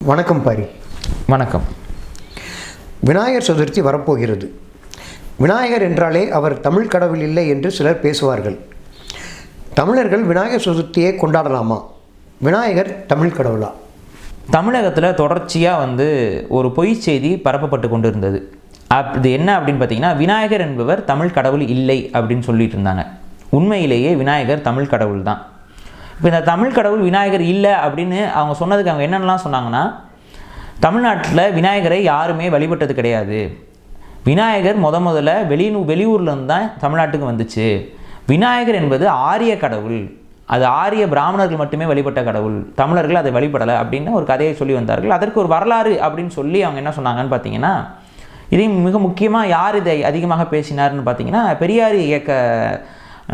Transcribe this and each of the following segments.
வணக்கம் பாரி. வணக்கம். விநாயகர் சதுர்த்தி வரப்போகிறது. விநாயகர் என்றாலே அவர் தமிழ் கடவுள் இல்லை என்று சிலர் பேசுவார்கள். தமிழர்கள் விநாயகர் சதுர்த்தியை கொண்டாடலாமா? விநாயகர் தமிழ் கடவுளா? தமிழகத்தில் தொடர்ச்சியாக ஒரு பொய் செய்தி பரப்பப்பட்டு கொண்டு இருந்தது. அது என்ன அப்படின்னு பார்த்தீங்கன்னா, விநாயகர் என்பவர் தமிழ் கடவுள் இல்லை அப்படின்னு சொல்லிட்டு இருந்தாங்க. உண்மையிலேயே விநாயகர் தமிழ் கடவுள் தான். இப்போ இந்த தமிழ் கடவுள் விநாயகர் இல்லை அப்படின்னு அவங்க சொன்னதுக்கு அவங்க என்னென்னலாம் சொன்னாங்கன்னா, தமிழ்நாட்டில் விநாயகரை யாருமே வழிபட்டது கிடையாது. விநாயகர் முதல்ல வெளியூர்லேருந்து தான் தமிழ்நாட்டுக்கு வந்துச்சு. விநாயகர் என்பது ஆரிய கடவுள், அது ஆரிய பிராமணர்கள் மட்டுமே வழிபட்ட கடவுள், தமிழர்கள் அதை வழிபடலை அப்படின்னு ஒரு கதையை சொல்லி வந்தார்கள். அதற்கு ஒரு வரலாறு அப்படின்னு சொல்லி அவங்க என்ன சொன்னாங்கன்னு பார்த்தீங்கன்னா, இதையும் மிக முக்கியமாக யார் இதை அதிகமாக பேசினார்னு பார்த்தீங்கன்னா, பெரியார் இயக்க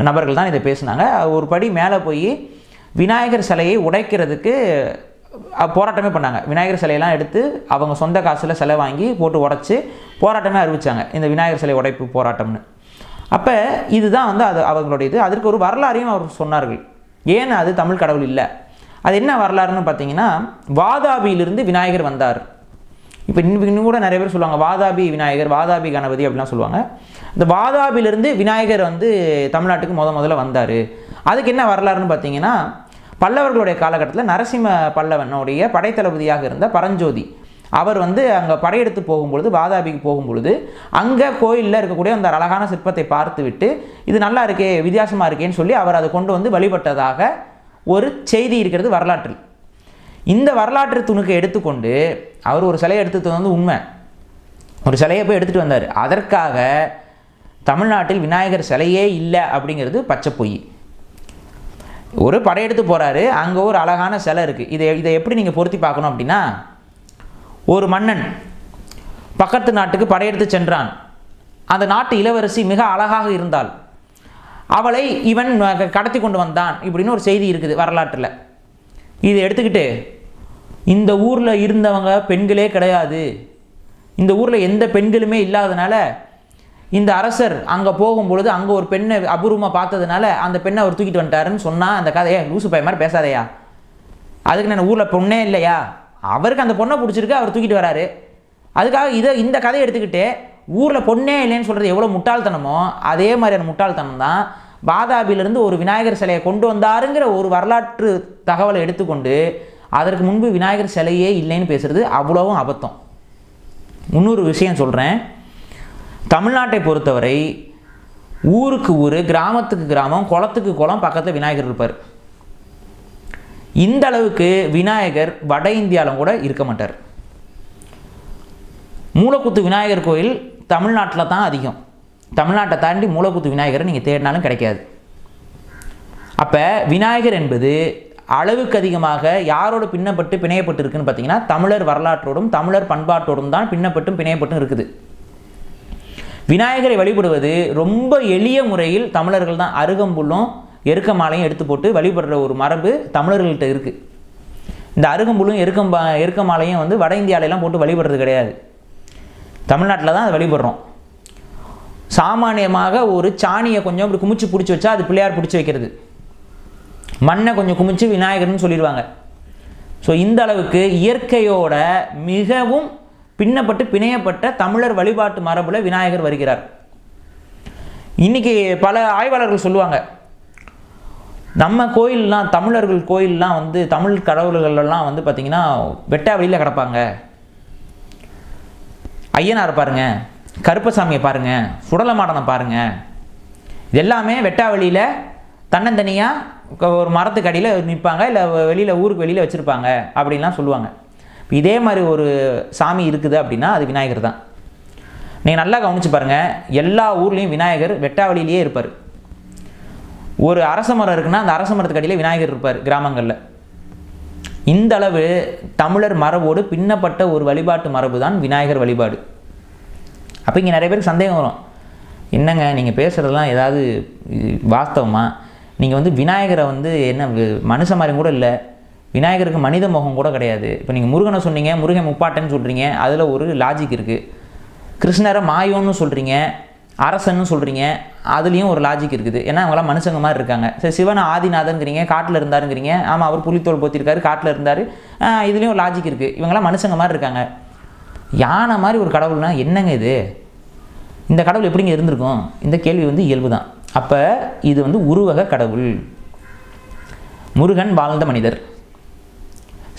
நபர்கள் தான் இதை பேசினாங்க. ஒரு படி மேலே போய் விநாயகர் சிலையை உடைக்கிறதுக்கு போராட்டமே பண்ணாங்க. விநாயகர் சிலையெல்லாம் எடுத்து அவங்க சொந்த காசில் சிலை வாங்கி போட்டு உடைச்சி போராட்டமே அறிவித்தாங்க, இந்த விநாயகர் சிலை உடைப்பு போராட்டம்னு. அப்போ இதுதான் அது அவங்களுடைய இது. அதற்கு ஒரு வரலாறையும் அவர் சொன்னார்கள். ஏன் அது தமிழ் கடவுள் இல்லை, அது என்ன வரலாறுன்னு பார்த்தீங்கன்னா, வாதாபியிலிருந்து விநாயகர் வந்தார். இப்போ இன்னும் கூட நிறைய பேர் சொல்லுவாங்க வாதாபி விநாயகர், வாதாபி கணபதி அப்படிலாம் சொல்லுவாங்க. இந்த வாதாபியிலிருந்து விநாயகர் தமிழ்நாட்டுக்கு முதல்ல வந்தார். அதுக்கு என்ன வரலாறுன்னு பார்த்தீங்கன்னா, பல்லவர்களுடைய காலகட்டத்தில் நரசிம்ம பல்லவனுடைய படைத்தளபதியாக இருந்த பரஞ்சோதி அவர் அங்கே படையெடுத்து போகும்பொழுது, வாதாபிக்கு போகும்பொழுது அங்கே கோயிலில் இருக்கக்கூடிய அந்த அழகான சிற்பத்தை பார்த்து விட்டு இது நல்லா இருக்கே, வித்தியாசமாக இருக்கேன்னு சொல்லி அவர் அதை கொண்டு வழிபட்டதாக ஒரு செய்தி இருக்கிறது வரலாற்றில். இந்த வரலாற்று துணுக்கை எடுத்துக்கொண்டு அவர் ஒரு சிலையை எடுத்து உண்மை, ஒரு சிலையை போய் எடுத்துகிட்டு வந்தார். அதற்காக தமிழ்நாட்டில் விநாயகர் சிலையே இல்லை அப்படிங்கிறது பச்சை பொய். ஒரு படையெடுத்து போகிறாரு, அங்கே ஒரு அழகான சிலை இருக்குது. இதை எப்படி நீங்கள் பொருத்தி பார்க்கணும் அப்படின்னா, ஒரு மன்னன் பக்கத்து நாட்டுக்கு படையெடுத்து சென்றான். அந்த நாட்டு இளவரசி மிக அழகாக இருந்தாள், அவளை இவன் கடத்தி கொண்டு வந்தான் இப்படின்னு ஒரு செய்தி இருக்குது வரலாற்றில். இதை எடுத்துக்கிட்டு இந்த ஊரில் இருந்தவங்க பெண்களே கிடையாது, இந்த ஊரில் எந்த பெண்களுமே இல்லாதனால இந்த அரசர் அங்கே போகும்பொழுது அங்கே ஒரு பெண்ணை அபூர்வமாக பார்த்ததுனால அந்த பெண்ணை அவர் தூக்கிட்டு வந்துட்டாருன்னு சொன்னால் அந்த கதையை லூசு பைய மாதிரி பேசாதையா, அதுக்கு நான் ஊரில் பொண்ணே இல்லையா, அவருக்கு அந்த பொண்ணை பிடிச்சிருக்கு, அவர் தூக்கிட்டு வராரு. அதுக்காக இந்த கதையை எடுத்துக்கிட்டு ஊரில் பொண்ணே இல்லைன்னு சொல்கிறது எவ்வளோ முட்டாள்தனமோ அதே மாதிரியான முட்டாள்தனம் தான் வாதாபியிலிருந்து ஒரு விநாயகர் சிலையை கொண்டு வந்தாருங்கிற ஒரு வரலாற்று தகவலை எடுத்துக்கொண்டு அதற்கு முன்பு விநாயகர் சிலையே இல்லைன்னு பேசுகிறது அவ்வளவும் அபத்தம். இன்னொரு விஷயம் சொல்கிறேன். தமிழ்நாட்டை பொறுத்தவரை ஊருக்கு ஊர், கிராமத்துக்கு கிராமம், குளத்துக்கு குளம் பக்கத்தில் விநாயகர் இருப்பார். இந்த அளவுக்கு விநாயகர் வட இந்தியாவில் கூட இருக்க மாட்டார். மூலக்குத்து விநாயகர் கோயில் தமிழ்நாட்டில் தான் அதிகம். தமிழ்நாட்டை தாண்டி மூலக்குத்து விநாயகரை நீங்கள் தேடினாலும் கிடைக்காது. அப்போ விநாயகர் என்பது அளவுக்கு அதிகமாக யாரோடு பிணையப்பட்டு இருக்குன்னு பார்த்தீங்கன்னா, தமிழர் வரலாற்றோடும் தமிழர் பண்பாட்டோடும் தான் பின்னப்பட்டும் பிணையப்பட்டும் இருக்குது. விநாயகரை வழிபடுவது ரொம்ப எளிய முறையில் தமிழர்கள் தான் அருகம்புல்லும் எருக்க மாலையும் எடுத்து போட்டு வழிபடுற ஒரு மரபு தமிழர்கள்ட்ட இருக்குது. இந்த அருகம்புல்லும் எருக்க மாலையும் வட இந்தியாவிலலாம் போட்டு வழிபடுறது கிடையாது, தமிழ்நாட்டில் தான் அதை வழிபடுறோம். சாமானியமாக ஒரு சாணியை கொஞ்சம் இப்படி குமிச்சு பிடிச்சி வச்சா அது பிள்ளையார் பிடிச்சி வைக்கிறது, மண்ணை கொஞ்சம் குமிச்சு விநாயகர்னு சொல்லிடுவாங்க. ஸோ இந்த அளவுக்கு இயற்கையோட மிகவும் பிணையப்பட்ட தமிழர் வழிபாட்டு மரபில் விநாயகர் வருகிறார். இன்றைக்கி பல ஆய்வாளர்கள் சொல்லுவாங்க, நம்ம கோயிலெலாம் தமிழர்கள் கோயிலெலாம் தமிழ் கடவுள்களெல்லாம் பார்த்திங்கன்னா வெட்டா வெளியில் கிடப்பாங்க. ஐயனார் பாருங்கள், கருப்பசாமியை பாருங்கள், சுடலமாடனை பாருங்கள், இது எல்லாமே வெட்டா வெளியில் தன்னந்தனியாக ஒரு மரத்துக்கு அடியில் நிற்பாங்க, இல்லை ஊருக்கு வெளியில் வச்சுருப்பாங்க அப்படின்லாம் சொல்லுவாங்க. இதே மாதிரி ஒரு சாமி இருக்குது அப்படின்னா அது விநாயகர் தான். நீங்கள் நல்லா கவனித்து பாருங்கள், எல்லா ஊர்லேயும் விநாயகர் வெட்டாவளியிலேயே இருப்பார். ஒரு அரச மரம் இருக்குன்னா அந்த அரச மரத்துக்கு அடியில் விநாயகர் இருப்பார் கிராமங்களில். இந்த அளவு தமிழர் மரபோடு பின்னப்பட்ட ஒரு வழிபாட்டு மரபு தான் விநாயகர் வழிபாடு. அப்போ இங்கே நிறைய பேருக்கு சந்தேகம் வரும், என்னங்க நீங்கள் பேசுகிறதெல்லாம் ஏதாவது வாஸ்தவமா? நீங்கள் விநாயகரை என்ன மனுஷ மாதிரி கூட இல்லை, விநாயகருக்கு மனித முகம் கூட கிடையாது. இப்போ நீங்கள் முருகனை சொன்னீங்க, முருகன் முப்பாட்டன்னு சொல்கிறீங்க, அதில் ஒரு லாஜிக் இருக்குது. கிருஷ்ணரை மாயோன்னு சொல்கிறீங்க, அரசன்னு சொல்கிறீங்க, அதுலேயும் ஒரு லாஜிக் இருக்குது. ஏன்னா அவங்களாம் மனுஷங்க மாதிரி இருக்காங்க. சரி, சிவன் ஆதிநாதங்கிறீங்க, காட்டில் இருந்தாருங்கிறீங்க. ஆமாம், அவர் புலித்தோல் போத்திருக்காரு, காட்டில் இருந்தார். இதுலேயும் ஒரு லாஜிக் இருக்குது. இவங்களாம் மனுஷங்க மாதிரி இருக்காங்க. யானை மாதிரி ஒரு கடவுள்னா என்னங்க இது? இந்த கடவுள் எப்படிங்க இருந்திருக்கும்? இந்த கேள்வி வந்து இயல்பு தான். அப்போ இது வந்து உருவக கடவுள். முருகன் வாழ்ந்த மனிதர்,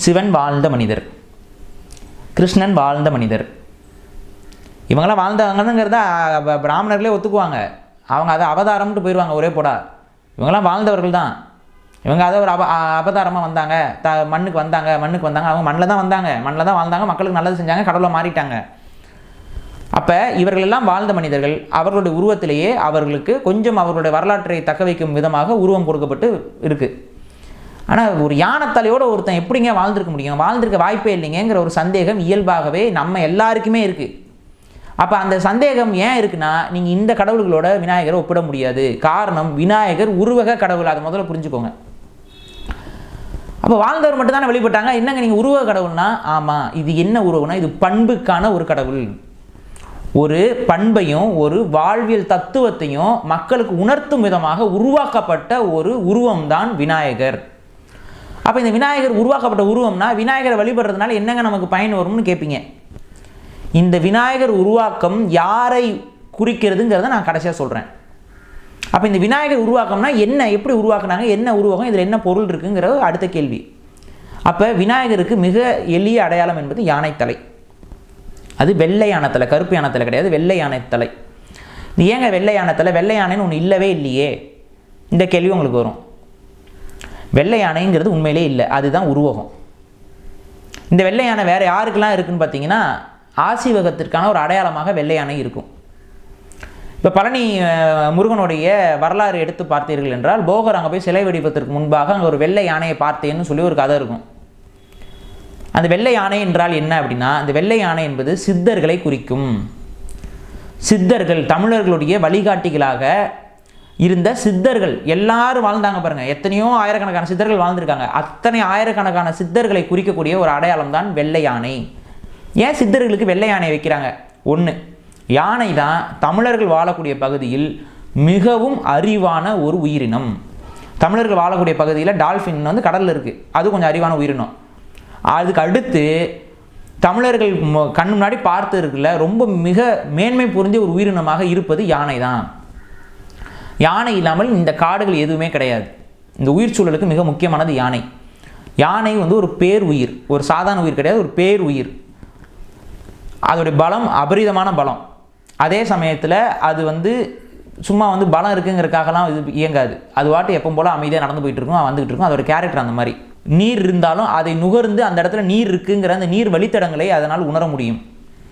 சிவன் வாழ்ந்த மனிதர், கிருஷ்ணன் வாழ்ந்த மனிதர். இவங்களாம் வாழ்ந்தவங்கிறத பிராமணர்களே ஒத்துக்குவாங்க. அவங்க அதை அவதாரம்ட்டு போயிடுவாங்க ஒரே போடா. இவங்களாம் வாழ்ந்தவர்கள் தான். இவங்க அதை ஒரு அவதாரமாக வந்தாங்க, மண்ணுக்கு வந்தாங்க. அவங்க மண்ணில் தான் வந்தாங்க, மண்ணில் தான் வாழ்ந்தாங்க, மக்களுக்கு நல்லது செஞ்சாங்க, கடவுளை மாறிட்டாங்க. அப்போ இவர்களெல்லாம் வாழ்ந்த மனிதர்கள். அவர்களுடைய உருவத்திலேயே அவர்களுக்கு கொஞ்சம் அவர்களுடைய வரலாற்றை தக்க வைக்கும் விதமாக உருவம் கொடுக்கப்பட்டு இருக்குது. ஆனால் ஒரு யானைத்தலையோடு ஒருத்தன் எப்படிங்க வாழ்ந்திருக்க முடியும்? வாழ்ந்திருக்க வாய்ப்பே இல்லைங்கிற ஒரு சந்தேகம் இயல்பாகவே நம்ம எல்லாருக்குமே இருக்குது. அப்போ அந்த சந்தேகம் ஏன் இருக்குன்னா, நீங்கள் இந்த கடவுள்களோட விநாயகரை ஒப்பிட முடியாது. காரணம், விநாயகர் உருவக கடவுள். அதை முதல்ல புரிஞ்சுக்கோங்க. அப்போ வாழ்ந்தவர் மட்டும் தானே வெளிப்பட்டாங்க. என்னங்க நீங்கள் உருவக கடவுள்னா? ஆமாம், இது என்ன உருவம்னா, இது பண்புக்கான ஒரு கடவுள். ஒரு பண்பையும் ஒரு வாழ்வியல் தத்துவத்தையும் மக்களுக்கு உணர்த்தும் விதமாக உருவாக்கப்பட்ட ஒரு உருவம் தான் விநாயகர். அப்போ இந்த விநாயகர் உருவாக்கப்பட்ட உருவம்னா, விநாயகரை வழிபடுறதுனால என்னங்க நமக்கு பயன் வரும்னு கேட்பீங்க. இந்த விநாயகர் உருவாக்கம் யாரை குறிக்கிறதுங்கிறத நான் கடைசியாக சொல்கிறேன். அப்போ இந்த விநாயகர் உருவாக்கம்னா என்ன, எப்படி உருவாக்குனாங்க, என்ன உருவாக்கம், இதில் என்ன பொருள் இருக்குங்கிறது அடுத்த கேள்வி. அப்போ விநாயகருக்கு மிக எளிய அடையாளம் என்பது யானைத்தலை. அது வெள்ளை யானைத்தலை, கருப்பு யானைத்தலை கிடையாது, வெள்ளை யானைத்தலை. இது ஏங்க வெள்ளை யானைத்தலை? வெள்ளை யானைன்னு ஒன்று இல்லவே இல்லையே. இந்த கேள்வி உங்களுக்கு வரும். வெள்ளை யானைங்கிறது உண்மையிலே இல்லை, அதுதான் உருவகம். இந்த வெள்ளை யானை வேறு யாருக்கெல்லாம் இருக்குதுன்னு பார்த்தீங்கன்னா, ஆசீவகத்திற்கான ஒரு அடையாளமாக வெள்ளை யானை இருக்கும். இப்போ பழனி முருகனுடைய வரலாறு எடுத்து பார்த்தீர்கள் என்றால், போகர் அங்கே போய் சிலை வடிவதற்கு முன்பாக அங்கே ஒரு வெள்ளை யானையை பார்த்தேன்னு சொல்லி ஒரு கதை இருக்கும். அந்த வெள்ளை யானை என்றால் என்ன அப்படின்னா, அந்த வெள்ளை யானை என்பது சித்தர்களை குறிக்கும். சித்தர்கள் தமிழர்களுடைய வழிகாட்டிகளாக இருந்த சித்தர்கள் எல்லாரும் வாழ்ந்தாங்க பாருங்க. எத்தனையோ ஆயிரக்கணக்கான சித்தர்கள் வாழ்ந்திருக்காங்க. அத்தனை ஆயிரக்கணக்கான சித்தர்களை குறிக்கக்கூடிய ஒரு அடையாளம் தான் வெள்ளை யானை. ஏன் சித்தர்களுக்கு வெள்ளை யானை வைக்கிறாங்க? ஒன்று, யானை தான் தமிழர்கள் வாழக்கூடிய பகுதியில் மிகவும் அறிவான ஒரு உயிரினம். தமிழர்கள் வாழக்கூடிய பகுதியில் டால்ஃபின் வந்து கடலில் இருக்குது, அது கொஞ்சம் அறிவான உயிரினம். அதுக்கு அடுத்து தமிழர்கள் கண் முன்னாடி பார்த்து இருக்குல்ல, ரொம்ப மிக மேன்மை பொருந்திய ஒரு உயிரினமாக இருப்பது யானை தான். யானை இல்லாமல் இந்த காடுகள் எதுவுமே கிடையாது. இந்த உயிர் சூழலுக்கு மிக முக்கியமானது யானை. யானை வந்து ஒரு பேர் உயிர், ஒரு சாதாரண உயிர் கிடையாது, ஒரு பேர் உயிர். அதோடைய பலம் அபரிதமான பலம். அதே சமயத்தில் அது வந்து சும்மா வந்து பலம் இருக்குங்கிறதுக்காகலாம் இது இயங்காது. அது வாட்டு எப்போ போல் அமைதியாக நடந்து போயிட்டு இருக்கும், வந்துகிட்டு இருக்கும். அதோட கேரக்டர் அந்த மாதிரி. நீர் இருந்தாலும் அதை நுகர்ந்து அந்த இடத்துல நீர் இருக்குங்கிற அந்த நீர் வழித்தடங்களை அதனால் உணர முடியும்.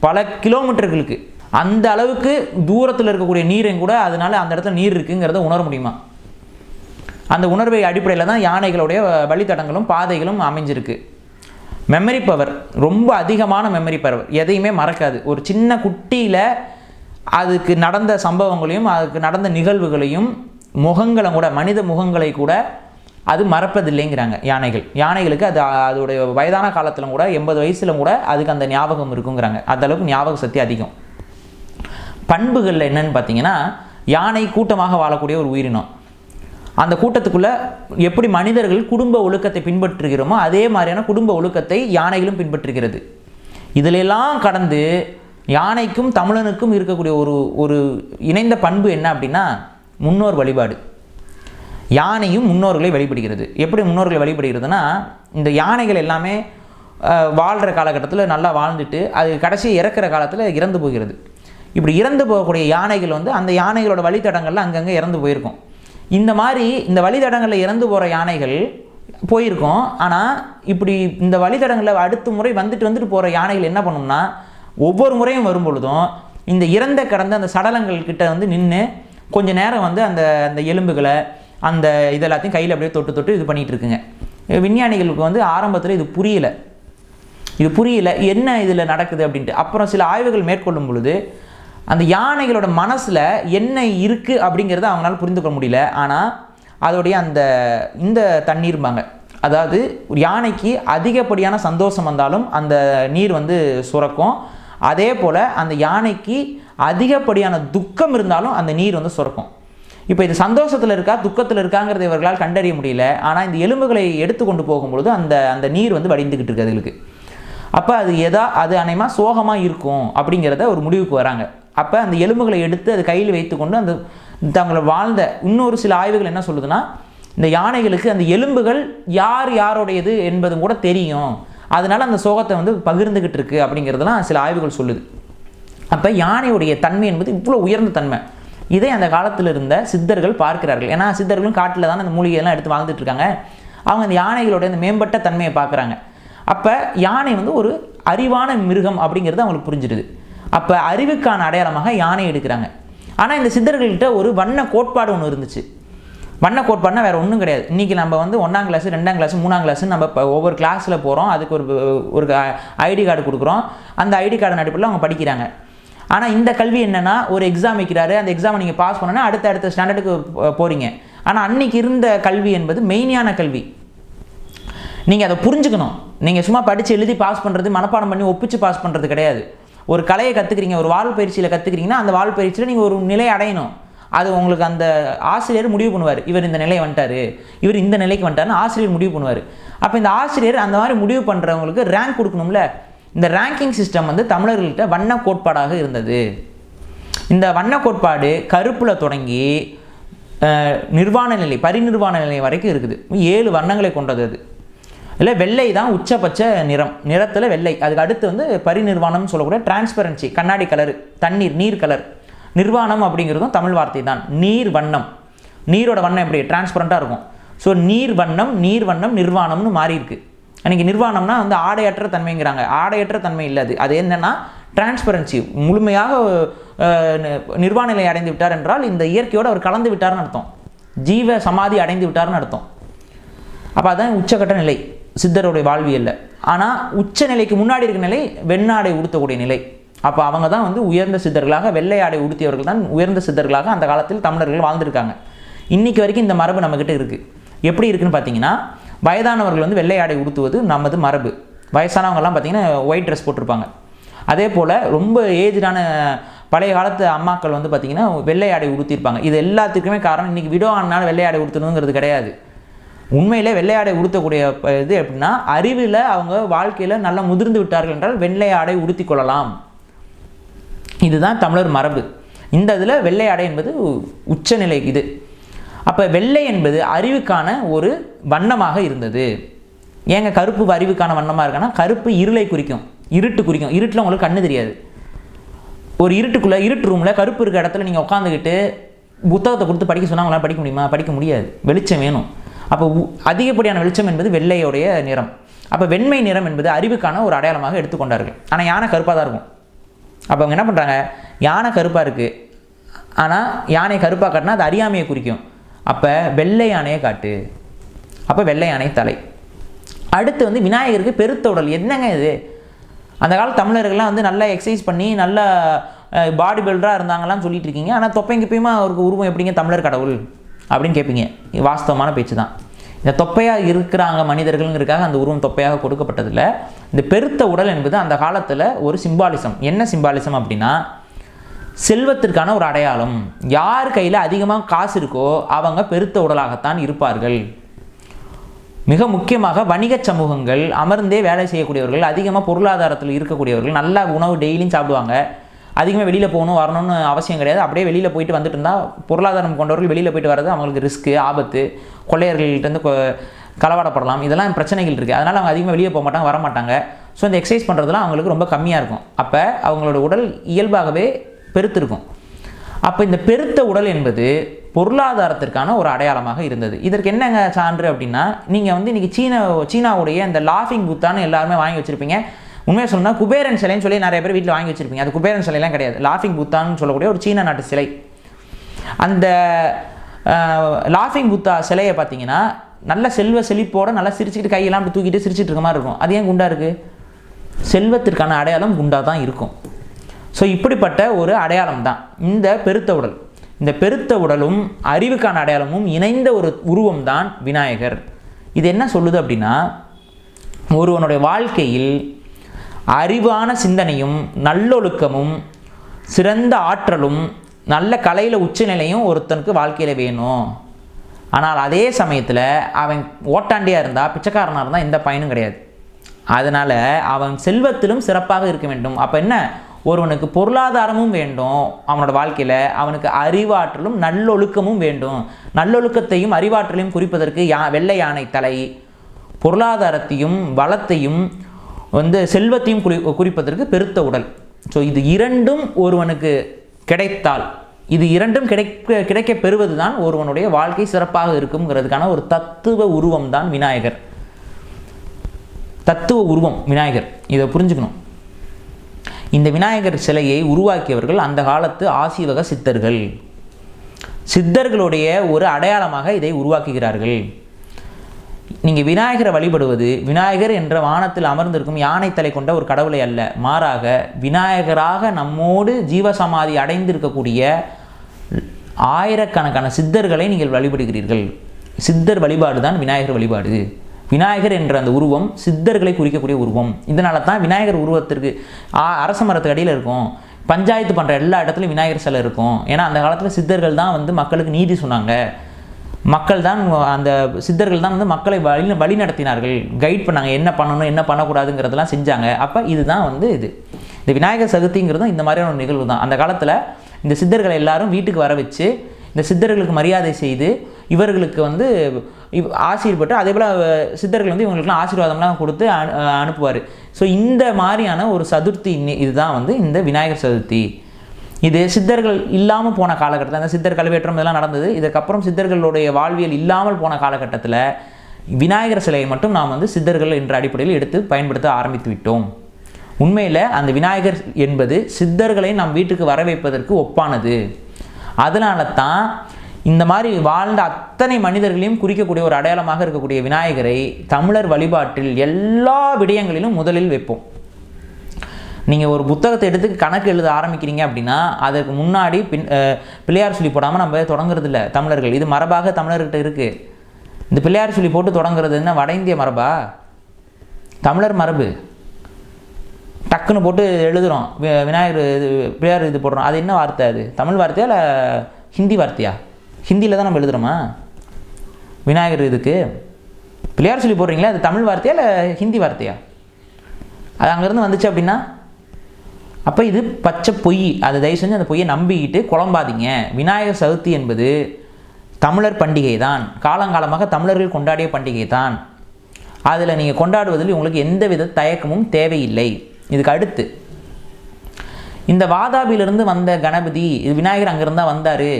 பல கிலோமீட்டர்களுக்கு அந்த அளவுக்கு தூரத்தில் இருக்கக்கூடிய நீரையும் கூட அதனால் அந்த இடத்துல நீர் இருக்குங்கிறத உணர முடியுமா? அந்த உணர்வை அடிப்படையில் தான் யானைகளுடைய வழித்தடங்களும் பாதைகளும் அமைஞ்சிருக்கு. மெமரி பவர் ரொம்ப அதிகமான மெமரி பவர், எதையுமே மறக்காது. ஒரு சின்ன குட்டியில் அதுக்கு நடந்த சம்பவங்களையும் அதுக்கு நடந்த நிகழ்வுகளையும் முகங்களை கூட, மனித முகங்களை கூட அது மறப்பதில்லைங்கிறாங்க யானைகள். யானைகளுக்கு அது அதோடைய வயதான காலத்தில் கூட 80 வயசில் கூட அதுக்கு அந்த ஞாபகம் இருக்குங்கிறாங்க. அந்தளவுக்கு ஞாபக சக்தி அதிகம். பண்புகளில் என்னன்னு பார்த்தீங்கன்னா, யானை கூட்டமாக வாழக்கூடிய ஒரு உயிரினம். அந்த கூட்டத்துக்குள்ளே எப்படி மனிதர்கள் குடும்ப ஒழுக்கத்தை பின்பற்றுகிறோமோ அதே மாதிரியான குடும்ப ஒழுக்கத்தை யானைகளும் பின்பற்றுகிறது. இதிலெல்லாம் கடந்து யானைக்கும் தமிழனுக்கும் இருக்கக்கூடிய ஒரு இணைந்த பண்பு என்ன அப்படின்னா, முன்னோர் வழிபாடு. யானையும் முன்னோர்களை வழிபடுகிறது. எப்படி முன்னோர்களை வழிபடுகிறதுனா, இந்த யானைகள் எல்லாமே வாழ்கிற காலகட்டத்தில் நல்லா வாழ்ந்துட்டு அது கடைசி இறக்குற காலத்தில் இறந்து போகிறது. இப்படி இறந்து போகக்கூடிய யானைகள் வந்து அந்த யானைகளோட வழித்தடங்களில் அங்கங்கே இறந்து போயிருக்கும். இந்த மாதிரி இந்த வழித்தடங்களில் இறந்து போகிற யானைகள் போயிருக்கோம். ஆனால் இப்படி இந்த வழித்தடங்களில் அடுத்த முறை வந்துட்டு போகிற யானைகள் என்ன பண்ணும்னா, ஒவ்வொரு முறையும் வரும் பொழுதும் இந்த இறந்த கடந்த அந்த சடலங்கள் கிட்ட வந்து நின்று கொஞ்ச நேரம் வந்து அந்த எலும்புகளை அந்த இதெல்லாத்தையும் கையில் அப்படியே தொட்டு இது பண்ணிகிட்டு இருக்குங்க. விஞ்ஞானிகளுக்கு வந்து ஆரம்பத்தில் இது புரியல என்ன இதில் நடக்குது அப்படின்ட்டு. அப்புறம் சில ஆய்வுகள் மேற்கொள்ளும் பொழுது அந்த யானைகளோட மனசில் என்ன இருக்குது அப்படிங்கிறத அவங்களால புரிந்து கொள்ள முடியல. ஆனால் அதோடைய இந்த தண்ணீர்பாங்க, அதாவது ஒரு யானைக்கு அதிகப்படியான சந்தோஷம் வந்தாலும் அந்த நீர் வந்து சுரக்கும். அதே போல் அந்த யானைக்கு அதிகப்படியான துக்கம் இருந்தாலும் அந்த நீர் வந்து சுரக்கும். இப்போ இது சந்தோஷத்தில் இருக்கா துக்கத்தில் இருக்காங்கிறத இவர்களால் கண்டறிய முடியல. ஆனால் இந்த எலும்புகளை எடுத்து கொண்டு போகும்பொழுது அந்த நீர் வந்து வடிந்துக்கிட்டு இருக்குது அதுகளுக்கு. அப்போ அது அநேகமாக சோகமாக இருக்கும் அப்படிங்கிறத ஒரு முடிவுக்கு வராங்க. அப்போ அந்த எலும்புகளை எடுத்து அது கையில் வைத்துக்கொண்டு அந்த தங்களை வாழ்ந்த இன்னொரு சில ஆய்வுகள் என்ன சொல்லுதுன்னா, இந்த யானைகளுக்கு அந்த எலும்புகள் யாருடையது என்பதும் கூட தெரியும், அதனால அந்த சோகத்தை வந்து பகிர்ந்துக்கிட்டு இருக்கு அப்படிங்கிறதுலாம் சில ஆய்வுகள் சொல்லுது. அப்போ யானையுடைய தன்மை என்பது இவ்வளோ உயர்ந்த தன்மை. இதை அந்த காலத்தில் இருந்த சித்தர்கள் பார்க்கிறார்கள். ஏன்னா சித்தர்களும் காட்டில் தான் அந்த மூலிகையெல்லாம் எடுத்து வாழ்ந்துட்டு இருக்காங்க. அவங்க அந்த யானைகளுடைய அந்த மேம்பட்ட தன்மையை பார்க்குறாங்க. அப்போ யானை வந்து ஒரு அறிவான மிருகம் அப்படிங்கிறது அவங்களுக்கு புரிஞ்சிடுது. அப்போ அறிவுக்கான அடையாளமாக யானை எடுக்கிறாங்க. ஆனால் இந்த சித்தர்கள்கிட்ட ஒரு வண்ண கோட்பாடு ஒன்று இருந்துச்சு. வண்ண கோட்பாடுனா வேறு ஒன்றும் கிடையாது. இன்றைக்கி நம்ம வந்து 1ஆம் கிளாஸ் 2ஆம் கிளாஸ் 3ஆம் கிளாஸ் நம்ம இப்போ ஒவ்வொரு கிளாஸில் போகிறோம், அதுக்கு ஒரு ஐடி கார்டு கொடுக்குறோம், அந்த ஐடி கார்டு அடிப்படையில் அவங்க படிக்கிறாங்க. ஆனால் இந்த கல்வி என்னென்னா, ஒரு எக்ஸாம் வைக்கிறாரு, அந்த எக்ஸாமை நீங்கள் பாஸ் பண்ணோன்னா அடுத்த ஸ்டாண்டர்டுக்கு போகிறீங்க. ஆனால் அன்றைக்கி இருந்த கல்வி என்பது மெயினான கல்வி. நீங்கள் அதை புரிஞ்சுக்கணும். நீங்கள் சும்மா படித்து எழுதி பாஸ் பண்ணுறது, மனப்பாடம் பண்ணி ஒப்பிச்சு பாஸ் பண்ணுறது கிடையாது. ஒரு கலையை கற்றுக்கிறீங்க, ஒரு வாழ் பயிற்சியில் கற்றுக்கிறீங்கன்னா அந்த வாழ் பயிற்சியில் நீங்கள் ஒரு நிலை அடையணும். அது உங்களுக்கு அந்த ஆசிரியர் முடிவு பண்ணுவார். இவர் இந்த நிலையை வந்துட்டார், இவர் இந்த நிலைக்கு வந்துட்டாருன்னு ஆசிரியர் முடிவு பண்ணுவார். அப்போ இந்த ஆசிரியர் அந்த மாதிரி முடிவு பண்ணுறவங்களுக்கு ரேங்க் கொடுக்கணும்ல. இந்த ரேங்கிங் சிஸ்டம் வந்து தமிழர்கள்ட்ட வண்ண கோட்பாடாக இருந்தது. இந்த வண்ண கோட்பாடு கருப்பில் தொடங்கி நிர்வாண நிலை, பரிநிர்வாண நிலை வரைக்கும் இருக்குது. 7 வண்ணங்களை கொண்டது. அது இல்லை வெள்ளை தான் உச்சபட்ச நிறத்தில் வெள்ளை. அதுக்கு அடுத்து வந்து பரிநிர்வாணம்னு சொல்லக்கூடிய டிரான்ஸ்பரன்சி, கண்ணாடி கலரு, தண்ணீர் நீர் கலர். நிர்வாணம் அப்படிங்கிறதும் தமிழ் வார்த்தை தான். நீர் வண்ணம், நீரோட வண்ணம் எப்படி டிரான்ஸ்பரண்ட்டாக இருக்கும். ஸோ நீர் வண்ணம் நிர்வாணம்னு மாறி இருக்கு. அன்றைக்கி நிர்வாணம்னா வந்து ஆடையற்ற தன்மைங்கிறாங்க. ஆடையற்ற தன்மை இல்லை. அது என்னென்னா டிரான்ஸ்பரன்சி, முழுமையாக நிர்வாண நிலை அடைந்து விட்டார் என்றால் இந்த இயற்கையோடு அவர் கலந்து விட்டார்னு அர்த்தம், ஜீவ சமாதி அடைந்து விட்டார்னு அர்த்தம். அப்போ அதுதான் உச்சக்கட்ட நிலை சித்தருடைய வாழ்வியல்ல. ஆனால் உச்ச நிலைக்கு முன்னாடி இருக்கிற நிலை வெண்ணாடை உடுத்தக்கூடிய நிலை. அப்போ அவங்க தான் வந்து உயர்ந்த சித்தர்களாக, வெள்ளை ஆடை உடுத்தியவர்கள் தான் உயர்ந்த சித்தர்களாக அந்த காலத்தில் தமிழர்கள் வாழ்ந்திருக்காங்க. இன்றைக்கி வரைக்கும் இந்த மரபு நம்மக்கிட்ட இருக்குது. எப்படி இருக்குன்னு பார்த்தீங்கன்னா, வயதானவர்கள் வந்து வெள்ளை ஆடை உடுத்துவது நமது மரபு. வயசானவங்கெல்லாம் பார்த்தீங்கன்னா ஒயிட் ட்ரெஸ் போட்டிருப்பாங்க. அதே போல் ரொம்ப ஏஜ்டான பழைய காலத்து அம்மாக்கள் வந்து பார்த்திங்கன்னா வெள்ளை ஆடை உடுத்திருப்பாங்க. இது எல்லாத்துக்குமே காரணம் இன்றைக்கி விடோ ஆனாலும் வெள்ளை ஆடை உடுத்தணுங்கிறது கிடையாது. உண்மையிலே வெள்ளை ஆடை உடுத்தக்கூடிய இது எப்படின்னா, அறிவில் அவங்க வாழ்க்கையில் நல்லா முதிர்ந்து விட்டார்கள் என்றால் வெள்ளை ஆடை உடுத்தி கொள்ளலாம். இதுதான் தமிழர் மரபு. இந்த இதில் வெள்ளை ஆடை என்பது உச்சநிலை இது. அப்போ வெள்ளை என்பது அறிவுக்கான ஒரு வண்ணமாக இருந்தது. ஏங்க கருப்பு அறிவுக்கான வண்ணமாக இருக்குன்னா, கருப்பு இருளை குறிக்கும், இருட்டு குறிக்கும். இருட்டில் உங்களுக்கு கண்ணு தெரியாது. ஒரு இருட்டுக்குள்ளே, இருட்டு ரூமில் கருப்பு இருக்க இடத்துல நீங்கள் உட்காந்துக்கிட்டு புத்தகத்தை கொடுத்து படிக்க சொன்னால் உங்களால் படிக்க முடியுமா? படிக்க முடியாது. வெளிச்சம் வேணும். அப்போ அதிகப்படியான வெளிச்சம் என்பது வெள்ளையோடைய நிறம். அப்போ வெண்மை நிறம் என்பது அறிவுக்கான ஒரு அடையாளமாக எடுத்துக்கொண்டார்கள். ஆனால் யானை கருப்பாக தான் இருக்கும். அப்போ அவங்க என்ன பண்ணுறாங்க, யானை கருப்பாக இருக்குது, ஆனால் யானை கருப்பாக காட்டினா அது அறியாமையை குறிக்கும். அப்போ வெள்ளை யானையை காட்டு. அப்போ வெள்ளை யானை தலை. அடுத்து வந்து விநாயகருக்கு பெருத்த உடல். என்னங்க இது? அந்த கால தமிழர்கள்லாம் வந்து நல்லா எக்ஸசைஸ் பண்ணி நல்லா பாடி பில்டராக இருந்தாங்களான்னு சொல்லிட்டு இருக்கீங்க. ஆனால் தொப்பைங்கிப்பையுமா அவருக்கு உருவம் எப்படிங்க தமிழர் கடவுள் அப்படின்னு கேட்பீங்க. வாஸ்தவமான பேச்சு தான். இந்த தொப்பையாக இருக்கிறாங்க மனிதர்கள்ங்கிறதுக்காக அந்த உருவம் தொப்பையாக கொடுக்கப்பட்டதில்லை. இந்த பெருத்த உடல் என்பது அந்த காலத்தில் ஒரு சிம்பாலிசம். என்ன சிம்பாலிசம் அப்படின்னா, செல்வத்திற்கான ஒரு அடையாளம். யார் கையில் அதிகமாக காசு இருக்கோ அவங்க பெருத்த உடலாகத்தான் இருப்பார்கள். மிக முக்கியமாக வணிக சமூகங்கள், அமர்ந்தே வேலை செய்யக்கூடியவர்கள், அதிகமாக பொருளாதாரத்தில் இருக்கக்கூடியவர்கள், நல்ல உணவு டெய்லியும் சாப்பிடுவாங்க. அதிகமாக வெளியில் போகணும் வரணும்னு அவசியம் கிடையாது. அப்படியே வெளியில் போயிட்டு வந்துட்டு இருந்தால், பொருளாதாரம் கொண்டவர்கள் வெளியில் போயிட்டு வர்றது அவங்களுக்கு ரிஸ்க்கு, ஆபத்து, கொள்ளையர்கள்ட்டேருந்து களவாடப்படலாம், இதெல்லாம் பிரச்சனைகள் இருக்குது. அதனால் அவங்க அதிகமாக வெளியே போக மாட்டாங்க, வர மாட்டாங்க. ஸோ இந்த எக்ஸசைஸ் பண்ணுறதுலாம் அவங்களுக்கு ரொம்ப கம்மியாக இருக்கும். அப்போ அவங்களோட உடல் இயல்பாகவே பெருத்திருக்கும். அப்போ இந்த பெருத்த உடல் என்பது பொருளாதாரத்திற்கான ஒரு அடையாளமாக இருந்தது. இதற்கு என்னங்க சான்று அப்படின்னா, நீங்கள் வந்து இன்றைக்கி சீனாவுடைய இந்த லாஃபிங் புத்தான்னு எல்லாருமே வாங்கி வச்சுருப்பீங்க. உண்மையாக சொன்னால் குபேரன் சிலைன்னு சொல்லி நிறைய பேர் வீட்டில் வாங்கி வச்சுருப்பீங்க. அது குபேரன் சிலைலாம் கிடையாது. லாஃபிங் புத்தான்னு சொல்லக்கூடிய ஒரு சீன நாட்டு சிலை. அந்த லாஃபிங் புத்தா சிலையை பார்த்தீங்கன்னா நல்ல செல்வ செழிப்போடு நல்லா சிரிச்சுக்கிட்டு கையெல்லாம் அப்படி தூக்கிட்டு சிரிச்சிட்டு இருக்க மாதிரி இருக்கும். அது ஏன் குண்டா இருக்குது? செல்வத்திற்கான அடையாளம் குண்டாக தான் இருக்கும். ஸோ இப்படிப்பட்ட ஒரு அடையாளம் தான் இந்த பெருத்த உடல். இந்த பெருத்த உடலும் அறிவுக்கான அடையாளமும் இணைந்த ஒரு உருவம் தான் விநாயகர். இது என்ன சொல்லுது அப்படின்னா, ஒருவனுடைய வாழ்க்கையில் அறிவான சிந்தனையும் நல்லொழுக்கமும் சிறந்த ஆற்றலும் நல்ல கலையில் உச்சநிலையும் ஒருத்தனுக்கு வாழ்க்கையில் வேணும். ஆனால் அதே சமயத்தில் அவன் ஓட்டாண்டியாக இருந்தால், பிச்சைக்காரனாக இருந்தால் எந்த பயனும் கிடையாது. அதனால் அவன் செல்வத்திலும் சிறப்பாக இருக்க வேண்டும். அப்போ என்ன, ஒருவனுக்கு பொருளாதாரமும் வேண்டும் அவனோட வாழ்க்கையில், அவனுக்கு அறிவாற்றலும் நல்லொழுக்கமும் வேண்டும். நல்லொழுக்கத்தையும் அறிவாற்றலையும் குறிப்பதற்கு வெள்ளை யானை தலை, பொருளாதாரத்தையும் வளத்தையும் செல்வத்தையும் குறிப்பதற்கு பெருத்த உடல். ஸோ இது இரண்டும் ஒருவனுக்கு கிடைத்தால், இது இரண்டும் கிடைக்க பெறுவது தான் ஒருவனுடைய வாழ்க்கை சிறப்பாக இருக்குங்கிறதுக்கான ஒரு தத்துவ உருவம் தான் விநாயகர். தத்துவ உருவம் விநாயகர், இதை புரிஞ்சுக்கணும். இந்த விநாயகர் சிலையை உருவாக்கியவர்கள் அந்த காலத்து ஆசீவக சித்தர்கள். சித்தர்களுடைய ஒரு அடையாளமாக இதை உருவாக்குகிறார்கள். நீங்கள் விநாயகரை வழிபடுவது விநாயகர் என்ற வானத்தில் அமர்ந்திருக்கும் யானை தலை கொண்ட ஒரு கடவுளை அல்ல, மாறாக விநாயகராக நம்மோடு ஜீவசமாதி அடைந்திருக்கக்கூடிய ஆயிரக்கணக்கான சித்தர்களை நீங்கள் வழிபடுகிறீர்கள். சித்தர் வழிபாடு தான் விநாயகர் வழிபாடு. விநாயகர் என்ற அந்த உருவம் சித்தர்களை குறிக்கக்கூடிய உருவம். இதனால தான் விநாயகர் உருவத்திற்கு அரச மரத்துக்கு அடியில் இருக்கும், பஞ்சாயத்து பண்ணுற எல்லா இடத்துலையும் விநாயகர் சிலை இருக்கும். ஏன்னா அந்த காலத்தில் சித்தர்கள் தான் மக்களுக்கு நீதி சொன்னாங்க. மக்கள் தான், அந்த சித்தர்கள் தான் மக்களை வழி நடத்தினார்கள், கைட் பண்ணாங்க, என்ன பண்ணணும் என்ன பண்ணக்கூடாதுங்கிறதெல்லாம் செஞ்சாங்க. அப்போ இதுதான் இது இந்த விநாயகர் சதுர்த்திங்கிறதும் இந்த மாதிரியான ஒரு நிகழ்வு தான். அந்த காலத்தில் இந்த சித்தர்களை எல்லாரும் வீட்டுக்கு வர வச்சு இந்த சித்தர்களுக்கு மரியாதை செய்து இவர்களுக்கு ஆசீர்வப்பட்டு, அதே போல் சித்தர்கள் இவங்களுக்குலாம் ஆசீர்வாதம்லாம் கொடுத்து அனுப்புவார். ஸோ இந்த மாதிரியான ஒரு சதுர்த்தி இதுதான் இந்த விநாயகர் சதுர்த்தி. இது சித்தர்கள் இல்லாமல் போன காலகட்டத்தில், அந்த சித்தர் கல்வெற்றம் இதெல்லாம் நடந்தது. இதுக்கப்புறம் சித்தர்களுடைய வாழ்வியல் இல்லாமல் போன காலகட்டத்தில் விநாயகர் சிலையை மட்டும் நாம் சித்தர்கள் என்ற அடிப்படையில் எடுத்து பயன்படுத்த ஆரம்பித்து விட்டோம். உண்மையில் அந்த விநாயகர் என்பது சித்தர்களை நம் வீட்டுக்கு வர வைப்பதற்கு ஒப்பானது. அதனால தான் இந்த மாதிரி வாழ்ந்த அத்தனை மனிதர்களையும் குறிக்கக்கூடிய ஒரு அடையாளமாக இருக்கக்கூடிய விநாயகரை தமிழர் வழிபாட்டில் எல்லா விடயங்களிலும் முதலில் வைப்போம். நீங்கள் ஒரு புத்தகத்தை எடுத்து கணக்கு எழுத ஆரம்பிக்கிறீங்க அப்படின்னா அதற்கு முன்னாடி பிள்ளையார் சொல்லி போடாமல் நம்ம தொடங்குறது இல்லை தமிழர்கள். இது மரபாக தமிழர்கிட்ட இருக்குது. இந்த பிள்ளையார் சொல்லி போட்டு தொடங்குறது என்ன வட இந்திய மரபா? தமிழர் மரபு. டக்குன்னு போட்டு எழுதுகிறோம், விநாயகர் பிள்ளையார் இது போடுறோம். அது என்ன வார்த்தை? அது தமிழ் வார்த்தையா இல்லை ஹிந்தி வார்த்தையா? ஹிந்தியில் தான் நம்ம எழுதுகிறோமா விநாயகர் இதுக்கு? பிள்ளையார் சொல்லி போடுறீங்களா, அது தமிழ் வார்த்தையா இல்லை ஹிந்தி வார்த்தையா? அது அங்கேருந்து வந்துச்சு அப்படின்னா அப்போ இது பச்சை பொய். அதை தயவு செஞ்சு அந்த பொய்யை நம்பிக்கிட்டு குழம்பாதீங்க. விநாயகர் சதுர்த்தி என்பது தமிழர் பண்டிகை தான், காலங்காலமாக தமிழர்கள் கொண்டாடிய பண்டிகை தான். அதில் நீங்கள் கொண்டாடுவதில் உங்களுக்கு எந்தவித தயக்கமும் தேவையில்லை. இதுக்கு அடுத்து இந்த வாதாபியிலிருந்து வந்த கணபதி, இது விநாயகர் அங்கேருந்து தான் வந்தார்.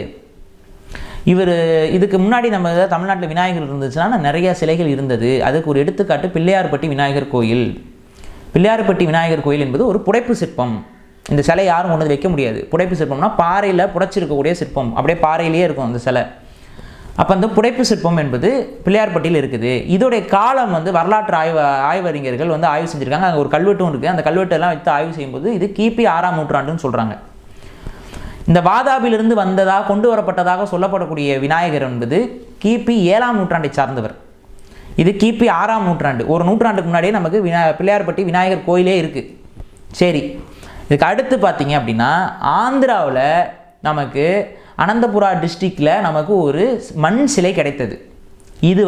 இதுக்கு முன்னாடி நம்ம தமிழ்நாட்டில் விநாயகர் இருந்துச்சுன்னா நிறைய சிலைகள் இருந்தது. அதுக்கு ஒரு எடுத்துக்காட்டு பிள்ளையார்பட்டி விநாயகர் கோயில். பிள்ளையார்பட்டி விநாயகர் கோயில் என்பது ஒரு புடைப்பு சிற்பம். இந்த சிலை யாரும் கொண்டு வைக்க முடியாது. புடைப்பு சிற்பம்னா பாறையில் புடைச்சிருக்கக்கூடிய சிற்பம், அப்படியே பாறையிலேயே இருக்கும் அந்த சிலை. அப்போ அந்த புடைப்பு சிற்பம் என்பது பிள்ளையார்பட்டியில் இருக்குது. இதோடைய காலம் வரலாற்று ஆய்வறிஞர்கள் ஆய்வு செஞ்சுருக்காங்க. அங்கே ஒரு கல்வெட்டும் இருக்குது. அந்த கல்வெட்டெல்லாம் வைத்து ஆய்வு செய்யும்போது இது கிபி 6ஆம் நூற்றாண்டுன்னு சொல்கிறாங்க. இந்த வாதாபிலிருந்து வந்ததாக கொண்டு வரப்பட்டதாக சொல்லப்படக்கூடிய விநாயகர் என்பது கிபி 7ஆம் நூற்றாண்டை சார்ந்தவர். இது கிபி 6ஆம் நூற்றாண்டு. ஒரு நூற்றாண்டுக்கு முன்னாடியே நமக்கு பிள்ளையார்பட்டி விநாயகர் கோயிலே இருக்குது. சரி, இதுக்கு அடுத்து பார்த்தீங்க அப்படின்னா ஆந்திராவில் நமக்கு அனந்தபுரா டிஸ்ட்ரிக்டில் நமக்கு ஒரு மண் சிலை கிடைத்தது. இது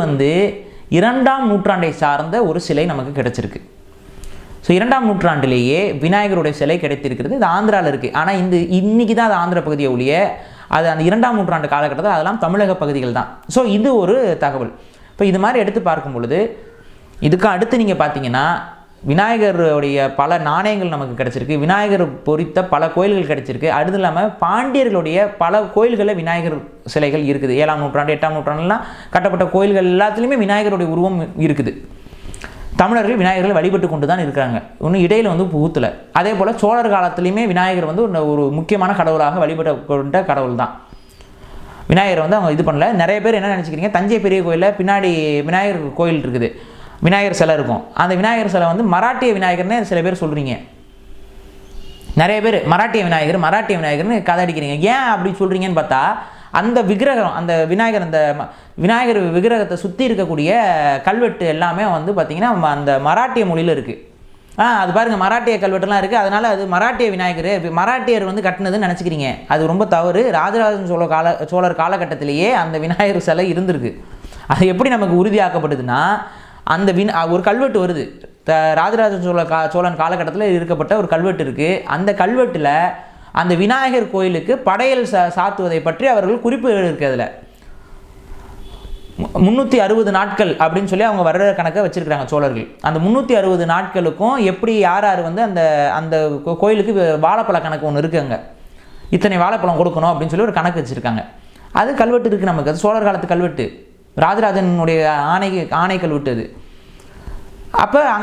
2ஆம் நூற்றாண்டை சார்ந்த ஒரு சிலை நமக்கு கிடைச்சிருக்கு. ஸோ 2ஆம் நூற்றாண்டிலேயே விநாயகருடைய சிலை கிடைத்திருக்கிறது. இது ஆந்திராவில் இருக்குது. ஆனால் இன்றைக்கி தான் அது ஆந்திர பகுதியை ஒழிய அது அந்த 2ஆம் நூற்றாண்டு காலகட்டத்தில் அதெல்லாம் தமிழக பகுதிகள் தான். ஸோ இது ஒரு தகவல். இப்போ இது மாதிரி எடுத்து பார்க்கும் பொழுது இதுக்கு அடுத்து நீங்கள் பார்த்தீங்கன்னா விநாயகருடைய பல நாணயங்கள் நமக்கு கிடச்சிருக்கு. விநாயகர் பொறித்த பல கோயில்கள் கிடச்சிருக்கு. அது இல்லாமல் பாண்டியர்களுடைய பல கோயில்களில் விநாயகர் சிலைகள் இருக்குது. 7ஆம் நூற்றாண்டு 8ஆம் நூற்றாண்டுலாம் கட்டப்பட்ட கோயில்கள் எல்லாத்துலேயுமே விநாயகருடைய உருவம் இருக்குது. தமிழர்கள் விநாயகர்களை வழிபட்டு கொண்டு தான் இருக்கிறாங்க. இன்னும் இடையில் புகுத்தல. அதே போல் சோழர் காலத்துலேயுமே விநாயகர் ஒரு முக்கியமான கடவுளாக வழிபட கொண்ட கடவுள் தான். விநாயகர் அவங்க இது பண்ணல. நிறைய பேர் என்ன நினச்சிக்கிறீங்க, தஞ்சை பெரிய கோயிலில் பின்னாடி விநாயகர் கோயில் இருக்குது, விநாயகர் சிலை இருக்கும். அந்த விநாயகர் சிலை மராட்டிய விநாயகர்னே சில பேர் சொல்கிறீங்க. நிறைய பேர் மராட்டிய விநாயகர்னு கதை அடிக்கிறீங்க. ஏன் அப்படி சொல்கிறீங்கன்னு பார்த்தா அந்த விக்கிரகம், அந்த விநாயகர் விக்கிரகத்தை சுற்றி இருக்கக்கூடிய கல்வெட்டு எல்லாமே பார்த்திங்கன்னா அந்த மராட்டிய மொழியில் இருக்குது. அது பாருங்கள் மராட்டிய கல்வெட்டுலாம் இருக்குது, அதனால் அது மராட்டிய விநாயகர், மராட்டியர் வந்து கட்டினதுன்னு நினச்சிக்கிறீங்க. அது ரொம்ப தவறு. ராஜராஜ சோழர் காலகட்டத்திலேயே அந்த விநாயகர் சிலை இருந்திருக்கு. அது எப்படி நமக்கு உறுதியாக்கப்படுதுன்னா, அந்த ஒரு கல்வெட்டு வருது, ராஜராஜ சோழன் காலகட்டத்தில் இருக்கப்பட்ட ஒரு கல்வெட்டு இருக்குது. அந்த கல்வெட்டில் அந்த விநாயகர் கோயிலுக்கு படையல் சாத்துவதை பற்றி அவர்கள் குறிப்பு இருக்குது. அதில் 360 நாட்கள் அப்படின்னு சொல்லி அவங்க வருட கணக்கை வச்சுருக்கிறாங்க சோழர்கள். அந்த 360 நாட்களுக்கும் எப்படி யார் யார் வந்து அந்த அந்த கோயிலுக்கு வாழைப்பழ கணக்கு ஒன்று இருக்குது, அங்கே இத்தனை வாழைப்பழம் கொடுக்கணும் அப்படின்னு சொல்லி ஒரு கணக்கு வச்சுருக்காங்க. அது கல்வெட்டு இருக்குது நமக்கு. அது சோழர் காலத்து கல்வெட்டு, ராஜராஜனுடைய ஆணை கல்வெட்டு அது.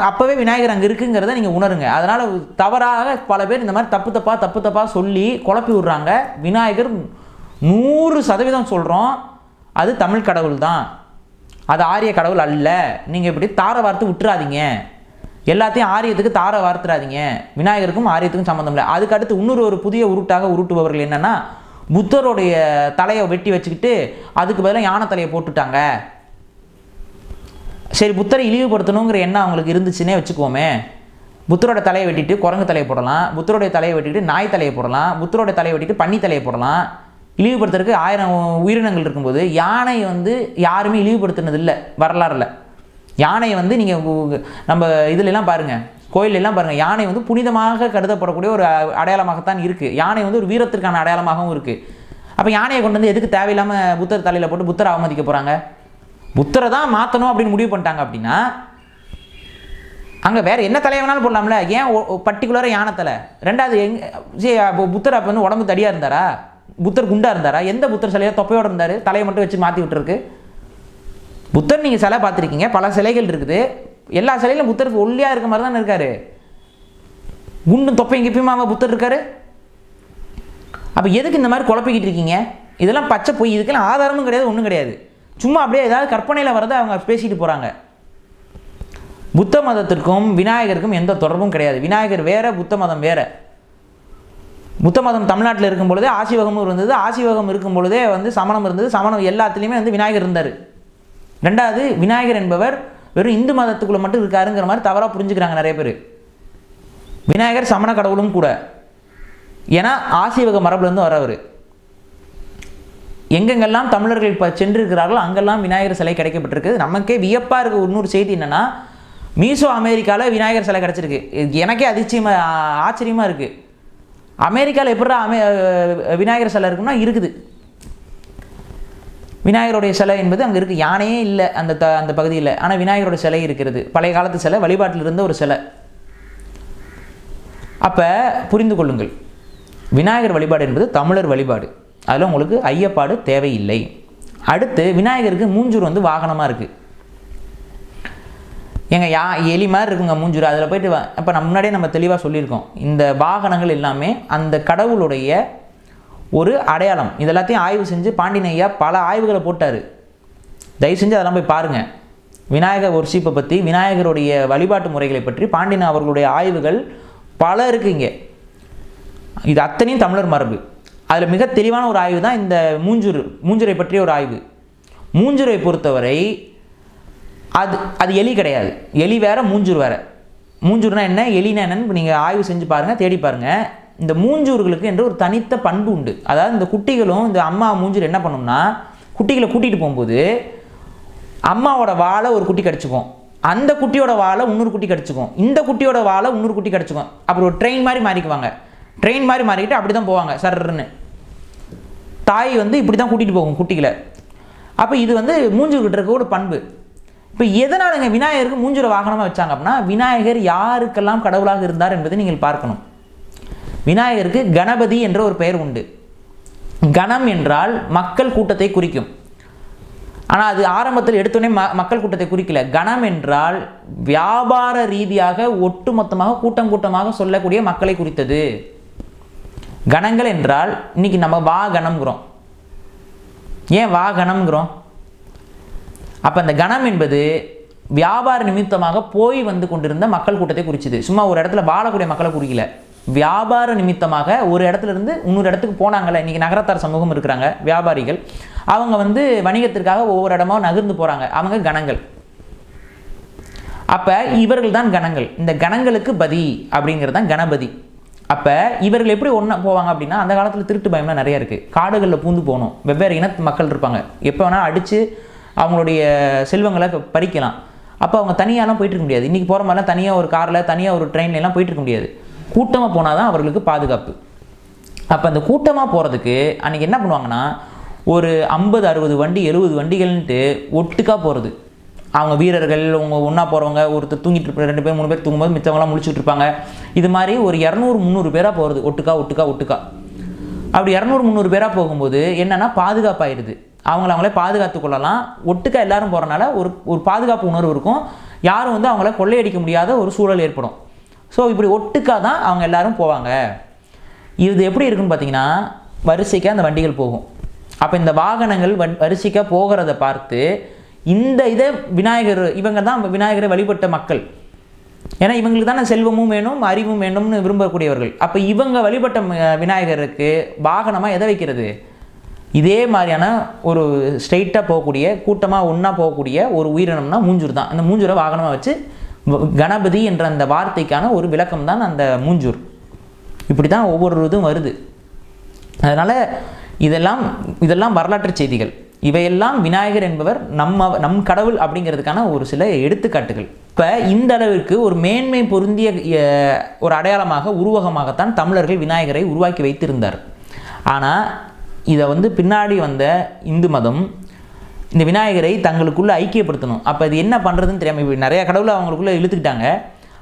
அப்போவே விநாயகர் அங்கே இருக்குங்கிறத நீங்கள் உணருங்க. அதனால் தவறாக பல பேர் இந்த மாதிரி தப்பு தப்பாக சொல்லி குழப்பி விட்றாங்க. விநாயகர் 100% சொல்கிறோம், அது தமிழ் கடவுள் தான், அது ஆரிய கடவுள் அல்ல. நீங்கள் இப்படி தார வார்த்து விட்டுறாதீங்க, எல்லாத்தையும் ஆரியத்துக்கு தார வார்த்துறாதீங்க. விநாயகருக்கும் ஆரியத்துக்கும் சம்மந்தம் இல்லை. அதுக்கு அடுத்து இன்னொரு புதிய உருட்டுபவர்கள் என்னென்னா, புத்தருடைய தலையை வெட்டி வச்சுக்கிட்டு அதுக்கு பதிலாக யானை தலையை போட்டுட்டாங்க. சரி, புத்தரை இழிவுபடுத்தணுங்கிற எண்ணம் அவங்களுக்கு இருந்துச்சுன்னே வச்சுக்கோமே. புத்தரோட தலையை வெட்டிட்டு குரங்கு தலையை போடலாம், புத்தருடைய தலையை வெட்டிட்டு நாய் தலையை போடலாம், புத்தரோட தலையை வெட்டிட்டு பன்னி தலையை போடலாம். இழிவுபடுத்துறதுக்கு 1000 உயிரினங்கள் இருக்கும்போது யானையை வந்து யாருமே இழிவுபடுத்தினது இல்லை வரலாறுல. யானையை வந்து நீங்கள் நம்ம இதுலெல்லாம் பாருங்கள், கோயிலெல்லாம் பாருங்கள், யானை வந்து புனிதமாக கருதப்படக்கூடிய ஒரு அடையாளமாகத்தான் இருக்குது. யானை வந்து ஒரு வீரத்திற்கான அடையாளமாகவும் இருக்குது. அப்போ யானையை கொண்டு வந்து எதுக்கு தேவையில்லாமல் புத்தர் தலையில் போட்டு புத்தரை அவமதிக்க போகிறாங்க? புத்தரை தான் மாற்றணும் அப்படின்னு முடிவு பண்ணிட்டாங்க அப்படின்னா அங்கே வேறு என்ன தலையை வேணாலும் போடலாம்ல, ஏன் பர்டிகுலராக யானை தலை? ரெண்டாவது புத்தர் அப்போ வந்து உடம்பு தடியாக இருந்தாரா? புத்தர் குண்டாக இருந்தாரா? எந்த புத்தர் சிலையாக தொப்பையோடு இருந்தார்? தலையை மட்டும் வச்சு மாற்றி விட்டுருக்கு. புத்தர் நீங்கள் சிலை பார்த்துருக்கீங்க, பல சிலைகள் இருக்குது. எல்லா சிலையிலும் புத்தருக்கு ஒல்லியாக இருக்க மாதிரி தானே இருக்கார். குண்டும் தொப்பையும் கிப்பையுமா புத்தர் இருக்கார்? அப்போ எதுக்கு இந்த மாதிரி குழப்பிக்கிட்டு இருக்கீங்க? இதெல்லாம் பச்சை பொய். இதுக்கெல்லாம் ஆதாரமும் கிடையாது, ஒன்றும் கிடையாது. சும்மா அப்படியே ஏதாவது கற்பனையில் வரதை அவங்க பேசிட்டு போகிறாங்க. புத்த மதத்திற்கும் விநாயகருக்கும் எந்த தொடர்பும் கிடையாது. விநாயகர் வேறு, புத்த மதம் வேறு. புத்த மதம் தமிழ்நாட்டில் இருக்கும் பொழுதே ஆசிவகமும் இருந்தது, ஆசிவகம் இருக்கும் பொழுதே வந்து சமணம் இருந்தது, சமணம் எல்லாத்துலேயுமே வந்து விநாயகர் இருந்தார். ரெண்டாவது, விநாயகர் என்பவர் வெறும் இந்து மதத்துக்குள்ளே மட்டும் இருக்காருங்கிற மாதிரி தவறாக புரிஞ்சுக்கிறாங்க நிறைய பேர். விநாயகர் சமண கடவுளும் கூட. ஏன்னா ஆசிவக மரபுலேருந்து வரவர். எங்கெங்கெல்லாம் தமிழர்கள் இப்போ சென்றிருக்கிறார்களோ அங்கெல்லாம் விநாயகர் சிலை கிடைக்கப்பட்டிருக்கு. நமக்கே வியப்பாக இருக்க இன்னொரு செய்தி என்னென்னா, மீசோ அமெரிக்காவில் விநாயகர் சிலை கிடச்சிருக்கு. எனக்கே ஆச்சரியமாக இருக்குது. அமெரிக்காவில் எப்படி விநாயகர் சிலை இருக்குன்னா இருக்குது. விநாயகருடைய சிலை என்பது அங்கே இருக்குது. யானையே இல்லை அந்த பகுதியில், ஆனால் விநாயகருடைய சிலை இருக்கிறது. பழைய காலத்து சிலை, வழிபாட்டில் இருந்த ஒரு சிலை. அப்போ புரிந்து கொள்ளுங்கள், விநாயகர் வழிபாடு என்பது தமிழர் வழிபாடு. அதில் உங்களுக்கு ஐயப்பாடு தேவையில்லை. அடுத்து, விநாயகருக்கு மூஞ்சூர் வந்து வாகனமாக இருக்குது. எலி மாதிரி இருக்குங்க மூஞ்சூர். அதில் போயிட்டு இப்போ முன்னாடியே நம்ம தெளிவாக சொல்லியிருக்கோம், இந்த வாகனங்கள் எல்லாமே அந்த கடவுளுடைய ஒரு அடையாளம். இதெல்லாத்தையும் ஆய்வு செஞ்சு பாண்டியன் ஐயா பல ஆய்வுகளை போட்டார். தயவு செஞ்சு அதெல்லாம் போய் பாருங்கள். விநாயகர் ஒர்ஷிப்பை பற்றி, விநாயகருடைய வழிபாட்டு முறைகளை பற்றி பாண்டியன் அவர்களுடைய ஆய்வுகள் பல இருக்குது இங்கே. இது அத்தனையும் தமிழர் மரபு. அதில் மிக தெளிவான ஒரு ஆய்வு தான் இந்த மூஞ்சுரை பற்றிய ஒரு ஆய்வு. மூஞ்சுரை பொறுத்தவரை அது எலி கிடையாது. எலி வேறு, மூஞ்சூர் வேறு. மூஞ்சூர்னா என்ன, எலினா என்னன்னு நீங்கள் ஆய்வு செஞ்சு பாருங்கள், தேடி பாருங்கள். இந்த மூஞ்சூர்களுக்கு என்று ஒரு தனித்த பண்பு உண்டு. அதாவது இந்த குட்டிகளும் இந்த அம்மா மூஞ்சூர் என்ன பண்ணும்னா, குட்டிகளை கூட்டிகிட்டு போகும்போது அம்மாவோட வாழை ஒரு குட்டி கடிச்சிக்கும், அந்த குட்டியோட வாழை இன்னொரு குட்டி கடிச்சிக்கும், இந்த குட்டியோட வாழை இன்னொரு குட்டி கடிச்சிக்கும். அப்புறம் ஒரு ட்ரெயின் மாதிரி மாறிக்குவாங்க. ட்ரெயின் மாதிரி மாறிக்கிட்டு அப்படி தான் போவாங்க சர்ன்னு. தாய் வந்து இப்படி தான் கூட்டிகிட்டு போகும் குட்டிகளை. அப்போ இது வந்து மூஞ்சூர்கிட்ட இருக்க ஒரு பண்பு. இப்போ எதனாலங்க விநாயகருக்கு மூஞ்சூரை வாகனமாக வச்சாங்க அப்படின்னா, விநாயகர் யாருக்கெல்லாம் கடவுளாக இருந்தார் என்பதை நீங்கள் பார்க்கணும். விநாயகருக்கு கணபதி என்ற ஒரு பெயர் உண்டு. கணம் என்றால் மக்கள் கூட்டத்தை குறிக்கும். ஆனால் அது ஆரம்பத்தில் எடுத்தோடனே மக்கள் கூட்டத்தை குறிக்கல. கணம் என்றால் வியாபார ரீதியாக ஒட்டுமொத்தமாக கூட்டமாக சொல்லக்கூடிய மக்களை குறித்தது. கணங்கள் என்றால் இன்னைக்கு நம்ம வாகனம்ங்கிறோம். ஏன் வாகனம்ங்கிறோம்? அப்போ அந்த கணம் என்பது வியாபார நிமித்தமாக போய் வந்து கொண்டிருந்த மக்கள் கூட்டத்தை குறிச்சுது. சும்மா ஒரு இடத்துல வாழக்கூடிய மக்களை குறிக்கல. வியாபார நிமித்தமாக ஒரு இடத்துல இருந்து இன்னொரு இடத்துக்கு போனாங்கல்ல. இன்றைக்கி நகரத்தார் சமூகம் இருக்கிறாங்க, வியாபாரிகள். அவங்க வந்து வணிகத்திற்காக ஒவ்வொரு இடமா நகர்ந்து போகிறாங்க. அவங்க கணங்கள். அப்போ இவர்கள் தான் கணங்கள். இந்த கணங்களுக்கு பதி அப்படிங்கிறது தான் கணபதி. அப்போ இவர்கள் எப்படி ஒன்றா போவாங்க அப்படின்னா, அந்த காலத்தில் திருட்டு பயம்லாம் நிறைய இருக்குது. காடுகளில் பூந்து போகணும், வெவ்வேறு இனத்து மக்கள் இருப்பாங்க, எப்போ வேணால் அடித்து அவங்களுடைய செல்வங்களை பறிக்கலாம். அப்போ அவங்க தனியாலாம் போயிட்டு இருக்க முடியாது. இன்றைக்கி போகிற மாதிரிலாம் தனியாக ஒரு காரில் தனியாக ஒரு ட்ரெயின்லாம் போயிட்டு இருக்க முடியாது. கூட்டமாக போனால் தான் அவர்களுக்கு பாதுகாப்பு. அப்போ அந்த கூட்டமாக போகிறதுக்கு அன்றைக்கி என்ன பண்ணுவாங்கன்னா, ஒரு 50-60 வண்டி 70 வண்டிகள்ன்ட்டு ஒட்டுக்காக போகிறது. அவங்க வீரர்கள், அவங்க ஒன்றா போகிறவங்க, ஒருத்தர் தூங்கிட்டு இருப்பாங்க, 2 பேர் 3 பேர் தூங்கும்போது மிச்சவங்களாம் முழிச்சுட்டு இருப்பாங்க. இது மாதிரி ஒரு 200-300 பேராக போகிறது, ஒட்டுக்கா. அப்படி 200-300 பேராக போகும்போது என்னென்னா பாதுகாப்பாகிடுது. அவங்களே பாதுகாத்து கொள்ளலாம். ஒட்டுக்கா எல்லாரும் போகிறனால ஒரு பாதுகாப்பு உணர்வு இருக்கும். யாரும் வந்து அவங்கள கொள்ளையடிக்க முடியாத ஒரு சூழல் ஏற்படும். ஸோ இப்படி ஒட்டுக்கா தான் அவங்க எல்லாரும் போவாங்க. இது எப்படி இருக்குன்னு பார்த்தீங்கன்னா, வரிசைக்காக அந்த வண்டிகள் போகும். அப்போ இந்த வாகனங்கள் வரிசைக்காக போகிறத பார்த்து இந்த இதை விநாயகர், இவங்க தான் விநாயகரை வழிபட்ட மக்கள். ஏன்னா இவங்களுக்கு தானே செல்வமும் வேணும், அறிவும் வேணும்னு விரும்பக்கூடியவர்கள். அப்போ இவங்க வழிபட்ட விநாயகருக்கு வாகனமாக எதை வைக்கிறது? இதே மாதிரியான ஒரு ஸ்ட்ரெயிட்டாக போகக்கூடிய, கூட்டமாக ஒன்றா போகக்கூடிய ஒரு உயிரினம்னா மூஞ்சூர் தான். அந்த மூஞ்சூரை வாகனமாக வச்சு கணபதி என்ற அந்த வார்த்தைக்கான ஒரு விளக்கம் தான் அந்த மூஞ்சூர். இப்படி தான் ஒவ்வொரு இதுவும் வருது. அதனால் இதெல்லாம் வரலாற்று செய்திகள். இவையெல்லாம் விநாயகர் என்பவர் நம் கடவுள் அப்படிங்கிறதுக்கான ஒரு சில எடுத்துக்காட்டுகள். இப்போ இந்த அளவிற்கு ஒரு மேன்மை பொருந்திய ஒரு அடையாளமாக, உருவகமாகத்தான் தமிழர்கள் விநாயகரை உருவாக்கி வைத்திருந்தார். ஆனால் இதை வந்து பின்னாடி வந்த இந்து மதம் இந்த விநாயகரை தங்களுக்குள்ளே ஐக்கியப்படுத்தணும். அப்போ இது என்ன பண்ணுறதுன்னு தெரியாமல் இப்படி நிறையா கடவுளை அவங்களுக்குள்ளே இழுத்துக்கிட்டாங்க.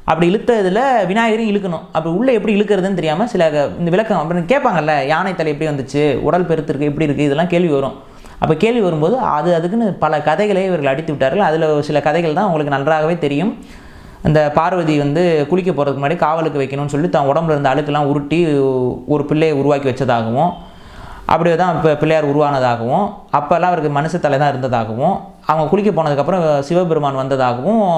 அப்படி இழுத்ததில் விநாயகரையும் இழுக்கணும். அப்படி உள்ளே எப்படி இழுக்கிறதுன்னு தெரியாமல் சில இந்த விளக்கம் அப்புறம் கேட்பாங்கல்ல, யானை தலை எப்படி வந்துச்சு, உடல் பெருத்திருக்கு, எப்படி இருக்குது, இதெல்லாம் கேள்வி வரும். அப்போ கேள்வி வரும்போது அதுக்குன்னு பல கதைகளை இவர்கள் அடித்து விட்டார்கள். அதில் சில கதைகள் தான் உங்களுக்கு நன்றாகவே தெரியும். இந்த பார்வதி வந்து குளிக்க போகிறதுக்கு முன்னாடி காவலுக்கு வைக்கணும்னு சொல்லி தான் உடம்புல இருந்த அழுக்கெல்லாம் உருட்டி ஒரு பிள்ளையை உருவாக்கி வச்சதாகவும், அப்படியே தான் இப்போ பிள்ளையார் உருவானதாகவும், அப்போல்லாம் அவருக்கு மனுஷ தலை தான் இருந்ததாகவும், அவங்க குளிக்க போனதுக்கப்புறம் சிவபெருமான் வந்ததாகவும்,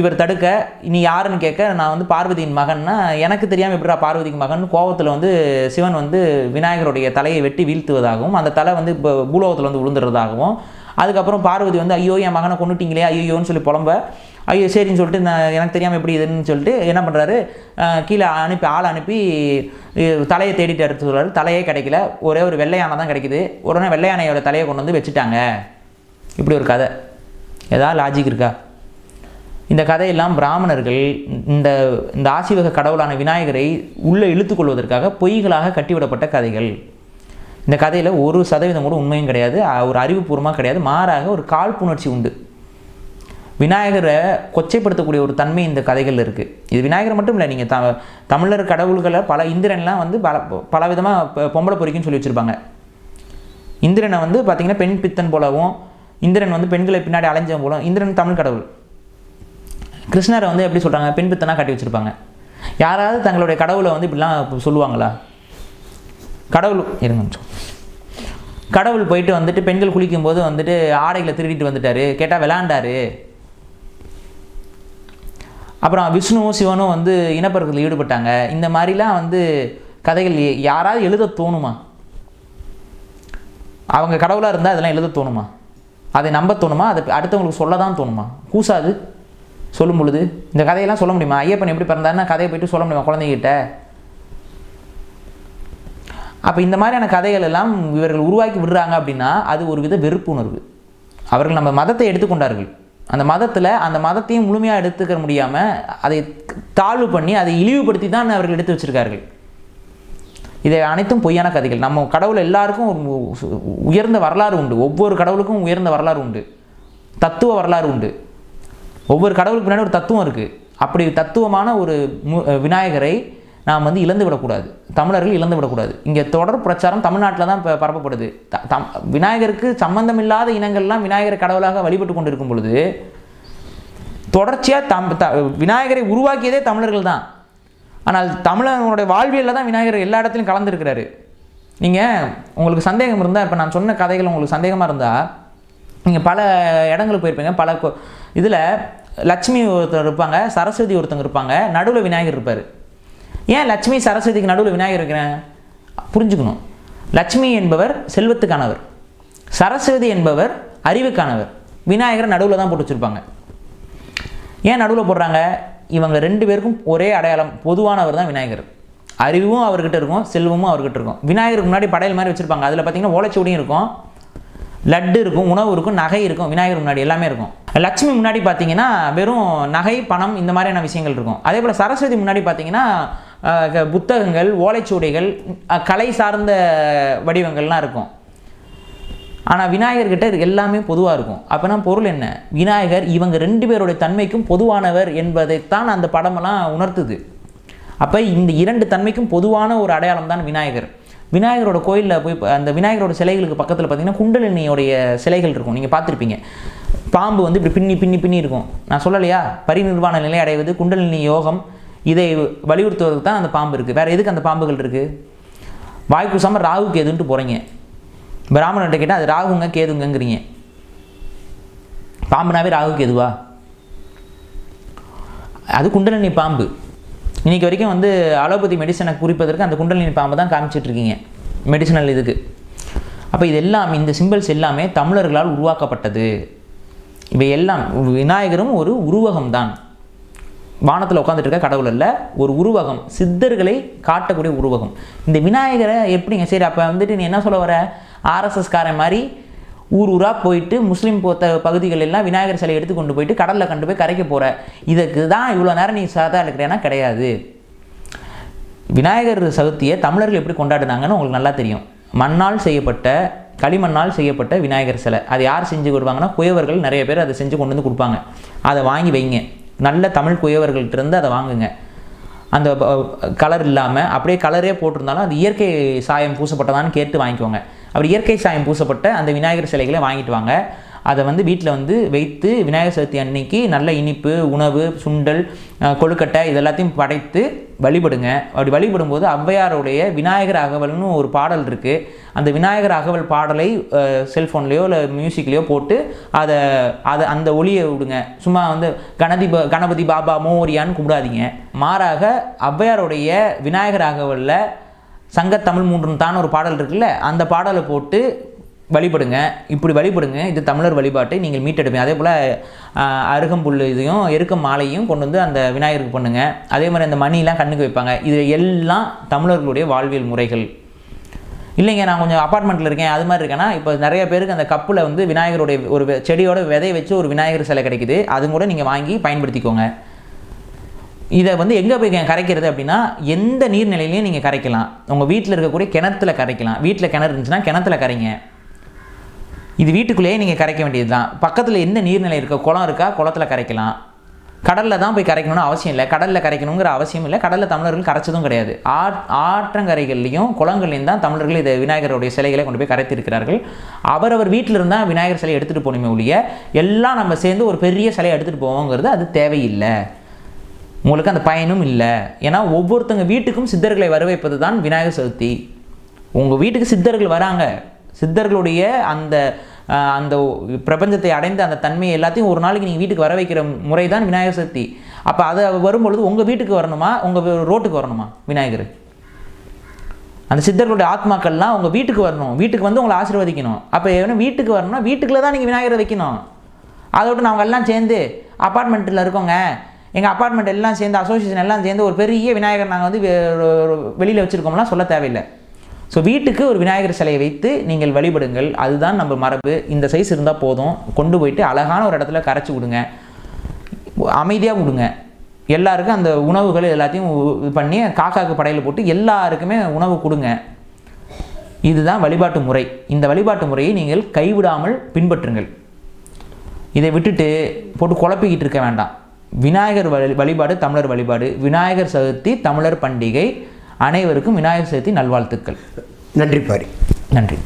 இவர் தடுக்க நீ யாருன்னு கேட்க, நான் வந்து பார்வதியின் மகன்னா, எனக்கு தெரியாமல் எப்படிடா பார்வதிக்கு மகன் கோபத்தில் வந்து சிவன் வந்து விநாயகருடைய தலையை வெட்டி வீழ்த்துவதாகவும், அந்த தலை வந்து இப்போ பூலோகத்தில் வந்து விழுந்துடுறதாகவும், அதுக்கப்புறம் பார்வதி வந்து ஐயோ என் மகனை கொண்டுட்டீங்களே ஐயோன்னு சொல்லி புலம்ப, ஐயோ சரின்னு சொல்லிட்டு நான் எனக்கு தெரியாமல் எப்படி இதுன்னு சொல்லிட்டு என்ன பண்ணுறாரு, கீழே ஆளை அனுப்பி தலையை தேடிட்டு எடுத்து சொல்கிறாரு. தலையே கிடைக்கல, ஒரே ஒரு வெள்ளை யானை தான் கிடைக்குது. உடனே வெள்ளை யானையோட தலையை கொண்டு வந்து வச்சுட்டாங்க. இப்படி ஒரு கதை ஏதாவது லாஜிக் இருக்கா? இந்த கதையெல்லாம் பிராமணர்கள் இந்த ஆசிவக கடவுளான விநாயகரை உள்ளே இழுத்துக்கொள்வதற்காக பொய்களாக கட்டிவிடப்பட்ட கதைகள். இந்த கதையில் 1% கூட உண்மையும் கிடையாது, ஒரு அறிவுபூர்வமாக கிடையாது. மாறாக ஒரு காழ்ப்புணர்ச்சி உண்டு. விநாயகரை கொச்சைப்படுத்தக்கூடிய ஒரு தன்மை இந்த கதைகள் இருக்குது. இது விநாயகர் மட்டும் இல்லை, நீங்கள் தமிழர் கடவுள்களை பல இந்திரன்லாம் வந்து பல விதமாக பொம்பளை பொறிக்குன்னு சொல்லி வச்சுருப்பாங்க. இந்திரனை வந்து பார்த்திங்கன்னா பெண் பித்தன் போலவும், இந்திரன் வந்து பெண்களை பின்னாடி அலைஞ்ச போலும். இந்திரன் தமிழ் கடவுள். கிருஷ்ணரை வந்து எப்படி சொல்கிறாங்க, பெண் பித்தனாக காட்டி வச்சுருப்பாங்க. யாராவது தங்களுடைய கடவுளை வந்து இப்படிலாம் சொல்லுவாங்களா? கடவுள் போயிட்டு வந்துட்டு பெண்கள் குளிக்கும்போது வந்துட்டு ஆடைகளை திருடிட்டு வந்துட்டாரு, கேட்டால் விளாண்டாரு. அப்புறம் விஷ்ணுவும் சிவனும் வந்து இனப்பெருக்கத்தில் ஈடுபட்டாங்க. இந்த மாதிரிலாம் வந்து கதைகள் யாராவது எழுத தோணுமா? அவங்க கடவுளாக இருந்தால் அதெல்லாம் எழுத தோணுமா? அதை நம்ப தோணுமா? அதை அடுத்தவங்களுக்கு சொல்ல தான் தோணுமா? கூசாது சொல்லும் பொழுது இந்த கதையெல்லாம் சொல்ல முடியுமா? ஐயப்பன் எப்படி பிறந்தாருன்னா கதையை போய்ட்டு சொல்ல முடியுமா குழந்தைகிட்ட? அப்போ இந்த மாதிரியான கதைகள் எல்லாம் இவர்கள் உருவாக்கி விடுறாங்க அப்படின்னா அது ஒரு வித வெறுப்பு உணர்வு. அவர்கள் நம்ம மதத்தை எடுத்துக்கொண்டார்கள். அந்த மதத்தையும் முழுமையாக எடுத்துக்க முடியாமல் அதை தாழ்வு பண்ணி அதை இழிவுபடுத்தி தான் அவர்கள் எடுத்து வச்சிருக்கார்கள். இதை அனைத்தும் பொய்யான கதைகள். நம்ம கடவுள் எல்லாருக்கும் உயர்ந்த வரலாறு உண்டு. ஒவ்வொரு கடவுளுக்கும் உயர்ந்த வரலாறு உண்டு, தத்துவ வரலாறு உண்டு. ஒவ்வொரு கடவுளுக்கு பின்னாடி ஒரு தத்துவம் இருக்குது. அப்படி தத்துவமான ஒரு விநாயகரை நாம் வந்து இழந்து விடக்கூடாது, தமிழர்கள் இழந்து விடக்கூடாது. இங்கே தொடர் பிரச்சாரம் தமிழ்நாட்டில் தான் இப்போ பரப்பப்படுது. விநாயகருக்கு சம்பந்தமில்லாத இனங்கள்லாம் விநாயகரை கடவுளாக வழிபட்டு கொண்டு இருக்கும் பொழுது தொடர்ச்சியாக விநாயகரை உருவாக்கியதே தமிழர்கள் தான். ஆனால் தமிழர்களுடைய வாழ்வியலில் தான் விநாயகர் எல்லா இடத்துலையும் கலந்துருக்கிறாரு. நீங்கள் உங்களுக்கு சந்தேகம் இருந்தால், இப்போ நான் சொன்ன கதைகள் உங்களுக்கு சந்தேகமாக இருந்தால் நீங்கள் பல இடங்களுக்கு போயிருப்பீங்க. பல இதில் லட்சுமி ஒருத்தர் இருப்பாங்க, சரஸ்வதி ஒருத்தங்க இருப்பாங்க, நடுவில் விநாயகர் இருப்பார். ஏன் லட்சுமி சரஸ்வதிக்கு நடுவில் விநாயகர் இருக்கிறேன் புரிஞ்சுக்கணும். லட்சுமி என்பவர் செல்வத்துக்கானவர், சரஸ்வதி என்பவர் அறிவுக்கானவர். விநாயகரை நடுவில் தான் போட்டு வச்சுருப்பாங்க. ஏன் நடுவில் போடுறாங்க? இவங்க 2 பேருக்கும் ஒரே அடையாளம், பொதுவானவர் தான் விநாயகர். அறிவும் அவர்கிட்ட இருக்கும், செல்வமும் அவர்கிட்ட இருக்கும். விநாயகருக்கு முன்னாடி படையல் மாதிரி வச்சுருப்பாங்க. அதில் பார்த்தீங்கன்னா ஓலைச்சுவடியும் இருக்கும், லட்டு இருக்கும், உணவு இருக்கும், நகை இருக்கும். விநாயகர் முன்னாடி எல்லாமே இருக்கும். லட்சுமி முன்னாடி பார்த்தீங்கன்னா வெறும் நகை, பணம், இந்த மாதிரியான விஷயங்கள் இருக்கும். அதே போல் சரஸ்வதி முன்னாடி பார்த்தீங்கன்னா புத்தகங்கள், ஓலைச்சுவடிகள், கலை சார்ந்த வடிவங்கள்லாம் இருக்கும். ஆனால் விநாயகர்கிட்ட இது எல்லாமே பொதுவாக இருக்கும். அப்போனா பொருள் என்ன? விநாயகர் இவங்க 2 பேருடைய தன்மைக்கும் பொதுவானவர் என்பதைத்தான் அந்த படமெல்லாம் உணர்த்துது. அப்போ இந்த 2 தன்மைக்கும் பொதுவான ஒரு அடையாளம் தான் விநாயகர். விநாயகரோட கோயிலில் போய் அந்த விநாயகரோட சிலைகளுக்கு பக்கத்தில் பார்த்தீங்கன்னா குண்டலினியோடைய சிலைகள் இருக்கும். நீங்கள் பார்த்துருப்பீங்க. பாம்பு வந்து இப்படி பின்னி பின்னி பின்னி இருக்கும். நான் சொல்லலையா, பரிநிர்வாண நிலை அடைவது குண்டலினி யோகம், இதை வலியுறுத்துவதற்கு தான் அந்த பாம்பு இருக்குது. வேறு எதுக்கு அந்த பாம்புகள் இருக்குது? வாய்க்குசாமல் ராகுக்கு எதுன்ட்டு போகிறீங்க. பிராமணர்கிட்ட கேட்டால் அது ராகுங்க கேதுங்கிறீங்க. பாம்புனாவே ராகுக்கு எதுவா? அது குண்டலினி பாம்பு. இன்றைக்கி வரைக்கும் வந்து அலோபதி மெடிசனை குறிப்பதற்கு அந்த குண்டலினி பாம்பு தான் காமிச்சிட்ருக்கீங்க மெடிசனல் இதுக்கு. அப்போ இது எல்லாமே, இந்த சிம்பிள்ஸ் எல்லாமே தமிழர்களால் உருவாக்கப்பட்டது. இவை எல்லாம் விநாயகரும் ஒரு உருவகம் தான். வானத்தில் உட்காந்துட்டு இருக்க கடவுள் அல்ல, ஒரு உருவகம், சித்தர்களை காட்டக்கூடிய உருவகம். இந்த விநாயகரை எப்படிங்க? சரி, அப்போ வந்துட்டு நீ என்ன சொல்ல வர? ஆர்எஸ்எஸ்காரன் மாதிரி ஊர் ஊராக போயிட்டு முஸ்லீம் பகுதிகள் எல்லாம் விநாயகர் சிலையை எடுத்து கொண்டு போயிட்டு கடலில் கண்டு போய் கரைக்க போகிற, இதுக்கு தான் இவ்வளோ நேரம் நீ சாதா இருக்கிறேன்னா கிடையாது. விநாயகர் சதுர்த்தியை தமிழர்கள் எப்படி கொண்டாடினாங்கன்னு உங்களுக்கு நல்லா தெரியும். மண்ணால் செய்யப்பட்ட, களிமண்ணால் செய்யப்பட்ட விநாயகர் சிலை. அது யார் செஞ்சு கொடுப்பாங்கன்னா குயவர்கள் நிறைய பேர் அதை செஞ்சு கொண்டு வந்து கொடுப்பாங்க. அதை வாங்கி வைங்க. நல்ல தமிழ் குயவர்கள்ட்டிருந்து அதை வாங்குங்க. அந்த கலர் இல்லாமல் அப்படியே கலரே போட்டிருந்தாலும் அது இயற்கை சாயம் பூசப்பட்டதான்னு கேட்டு வாங்கிக்கோங்க. அப்படி இயற்கை சாயம் பூசப்பட்ட அந்த விநாயகர் சிலைகளை வாங்கிட்டு வாங்க. அதை வந்து வீட்டில் வந்து வைத்து விநாயகர் சதுர்த்தி அன்னைக்கு நல்ல இனிப்பு உணவு, சுண்டல், கொழுக்கட்டை இதெல்லாத்தையும் படைத்து வழிபடுங்க. அப்படி வழிபடும்போது ஔவையாருடைய விநாயகர் அகவல்னு ஒரு பாடல் இருக்குது. அந்த விநாயகர் அகவல் பாடலை செல்ஃபோன்லேயோ இல்லை மியூசிக்லேயோ போட்டு அதை அந்த ஒளியை விடுங்க. சும்மா வந்து கணபதி பாபா மோரியான்னு கூப்பிடாதீங்க. மாறாக ஔவையாருடைய விநாயகர் அகவலில் சங்கத்தமிழ் 3 தான் ஒரு பாடல் இருக்குல்ல, அந்த பாடலை போட்டு வழிபடுங்க. இப்படி வழிபடுங்க. இது தமிழர் வழிபாட்டை நீங்கள் மீட்டெடுப்பீங்க. அதே போல் அருகம்புல் இதையும் எருக்கம் மாலையும் கொண்டு வந்து அந்த விநாயகருக்கு பண்ணுங்க. அதே மாதிரி அந்த மணிலாம் கண்ணுக்கு வைப்பாங்க. இது எல்லாம் தமிழர்களுடைய வாழ்வியல் முறைகள். இல்லைங்க நான் கொஞ்சம் அப்பார்ட்மெண்ட்டில் இருக்கேன் அது மாதிரி இருக்கேன்னா, இப்போ நிறைய பேருக்கு அந்த கப்பில் வந்து விநாயகருடைய ஒரு செடியோட விதையை வச்சு ஒரு விநாயகர் சிலை கிடைக்குது. அது கூட நீங்கள் வாங்கி பயன்படுத்திக்கோங்க. இதை வந்து எங்கே போய் கரைக்கிறது அப்படின்னா, எந்த நீர்நிலையிலையும் நீங்கள் கரைக்கலாம். உங்கள் வீட்டில் இருக்கக்கூடிய கிணத்துல கரைக்கலாம். வீட்டில் கிணறு இருந்துச்சுன்னா கிணத்துல கரைங்க. இது வீட்டுக்குள்ளேயே நீங்கள் கரைக்க வேண்டியது தான். பக்கத்தில் எந்த நீர்நிலை இருக்கோ, குளம் இருக்கா, குளத்தில் கரைக்கலாம். கடலில் தான் போய் கரைக்கணும்னு அவசியம் இல்லை. கடலில் கரைக்கணுங்கிற அவசியம் இல்லை. கடலில் தமிழர்கள் கரைச்சதும் கிடையாது. ஆற்றங்கரைகள்லையும் குளங்கள்லையும் தான் தமிழர்கள் இதை விநாயகருடைய சிலைகளை கொண்டு போய் கரைத்திருக்கிறார்கள். அவரவர் வீட்டில் இருந்தால் விநாயகர் சிலையை எடுத்துகிட்டு போகணுமே ஒழிய எல்லாம் நம்ம சேர்ந்து ஒரு பெரிய சிலையை எடுத்துகிட்டு போவோங்கிறது அது தேவையில்லை. உங்களுக்கு அந்த பயனும் இல்லை. ஏன்னா ஒவ்வொருத்தங்க வீட்டுக்கும் சித்தர்களை வரவைப்பது தான் விநாயகர் சதுர்த்தி. உங்கள் வீட்டுக்கு சித்தர்கள் வராங்க. சித்தர்களுடைய அந்த அந்த பிரபஞ்சத்தை அடைந்த அந்த தன்மையை எல்லாத்தையும் ஒரு நாளைக்கு நீங்கள் வீட்டுக்கு வர வைக்கிற முறை தான் விநாயகர் சதுர்த்தி. அப்போ அதை வரும்பொழுது உங்கள் வீட்டுக்கு வரணுமா, உங்கள் ரோட்டுக்கு வரணுமா விநாயகர்? அந்த சித்தர்களுடைய ஆத்மாக்கள்லாம் உங்கள் வீட்டுக்கு வரணும். வீட்டுக்கு வந்து உங்களை ஆசீர்வதிக்கணும். அப்போ ஏன்னா வீட்டுக்கு வரணும்னா வீட்டுக்குள்ளே தான் நீங்கள் விநாயகரை வைக்கணும். அதோடு நாங்கள் எல்லாம் சேர்ந்து அப்பார்ட்மெண்ட்டில் இருக்கோங்க, எங்கள் அப்பார்ட்மெண்ட் எல்லாம் சேர்ந்து அசோசியேஷன் எல்லாம் சேர்ந்து ஒரு பெரிய விநாயகர் நாங்கள் வந்து வெளியில் வச்சுருக்கோம்லாம் சொல்ல தேவையில்லை. ஸோ வீட்டுக்கு ஒரு விநாயகர் சிலையை வைத்து நீங்கள் வழிபடுங்கள். அதுதான் நம்ம மரபு. இந்த சைஸ் இருந்தால் போதும். கொண்டு போயிட்டு அழகான ஒரு இடத்துல கரைச்சி விடுங்க, அமைதியாக விடுங்க. எல்லாருக்கும் அந்த உணவுகள் எல்லாத்தையும் இது பண்ணி காக்காக்கு படையில் போட்டு எல்லாருக்குமே உணவு கொடுங்க. இதுதான் வழிபாட்டு முறை. இந்த வழிபாட்டு முறையை நீங்கள் கைவிடாமல் பின்பற்றுங்கள். இதை விட்டுட்டு போட்டு குழப்பிக்கிட்டு இருக்க வேண்டாம். விநாயகர் வழிபாடு தமிழர் வழிபாடு. விநாயகர் சதுர்த்தி தமிழர் பண்டிகை. அனைவருக்கும் விநாயகர் சதுர்த்தி நல்வாழ்த்துக்கள். நன்றி பாரி. நன்றி.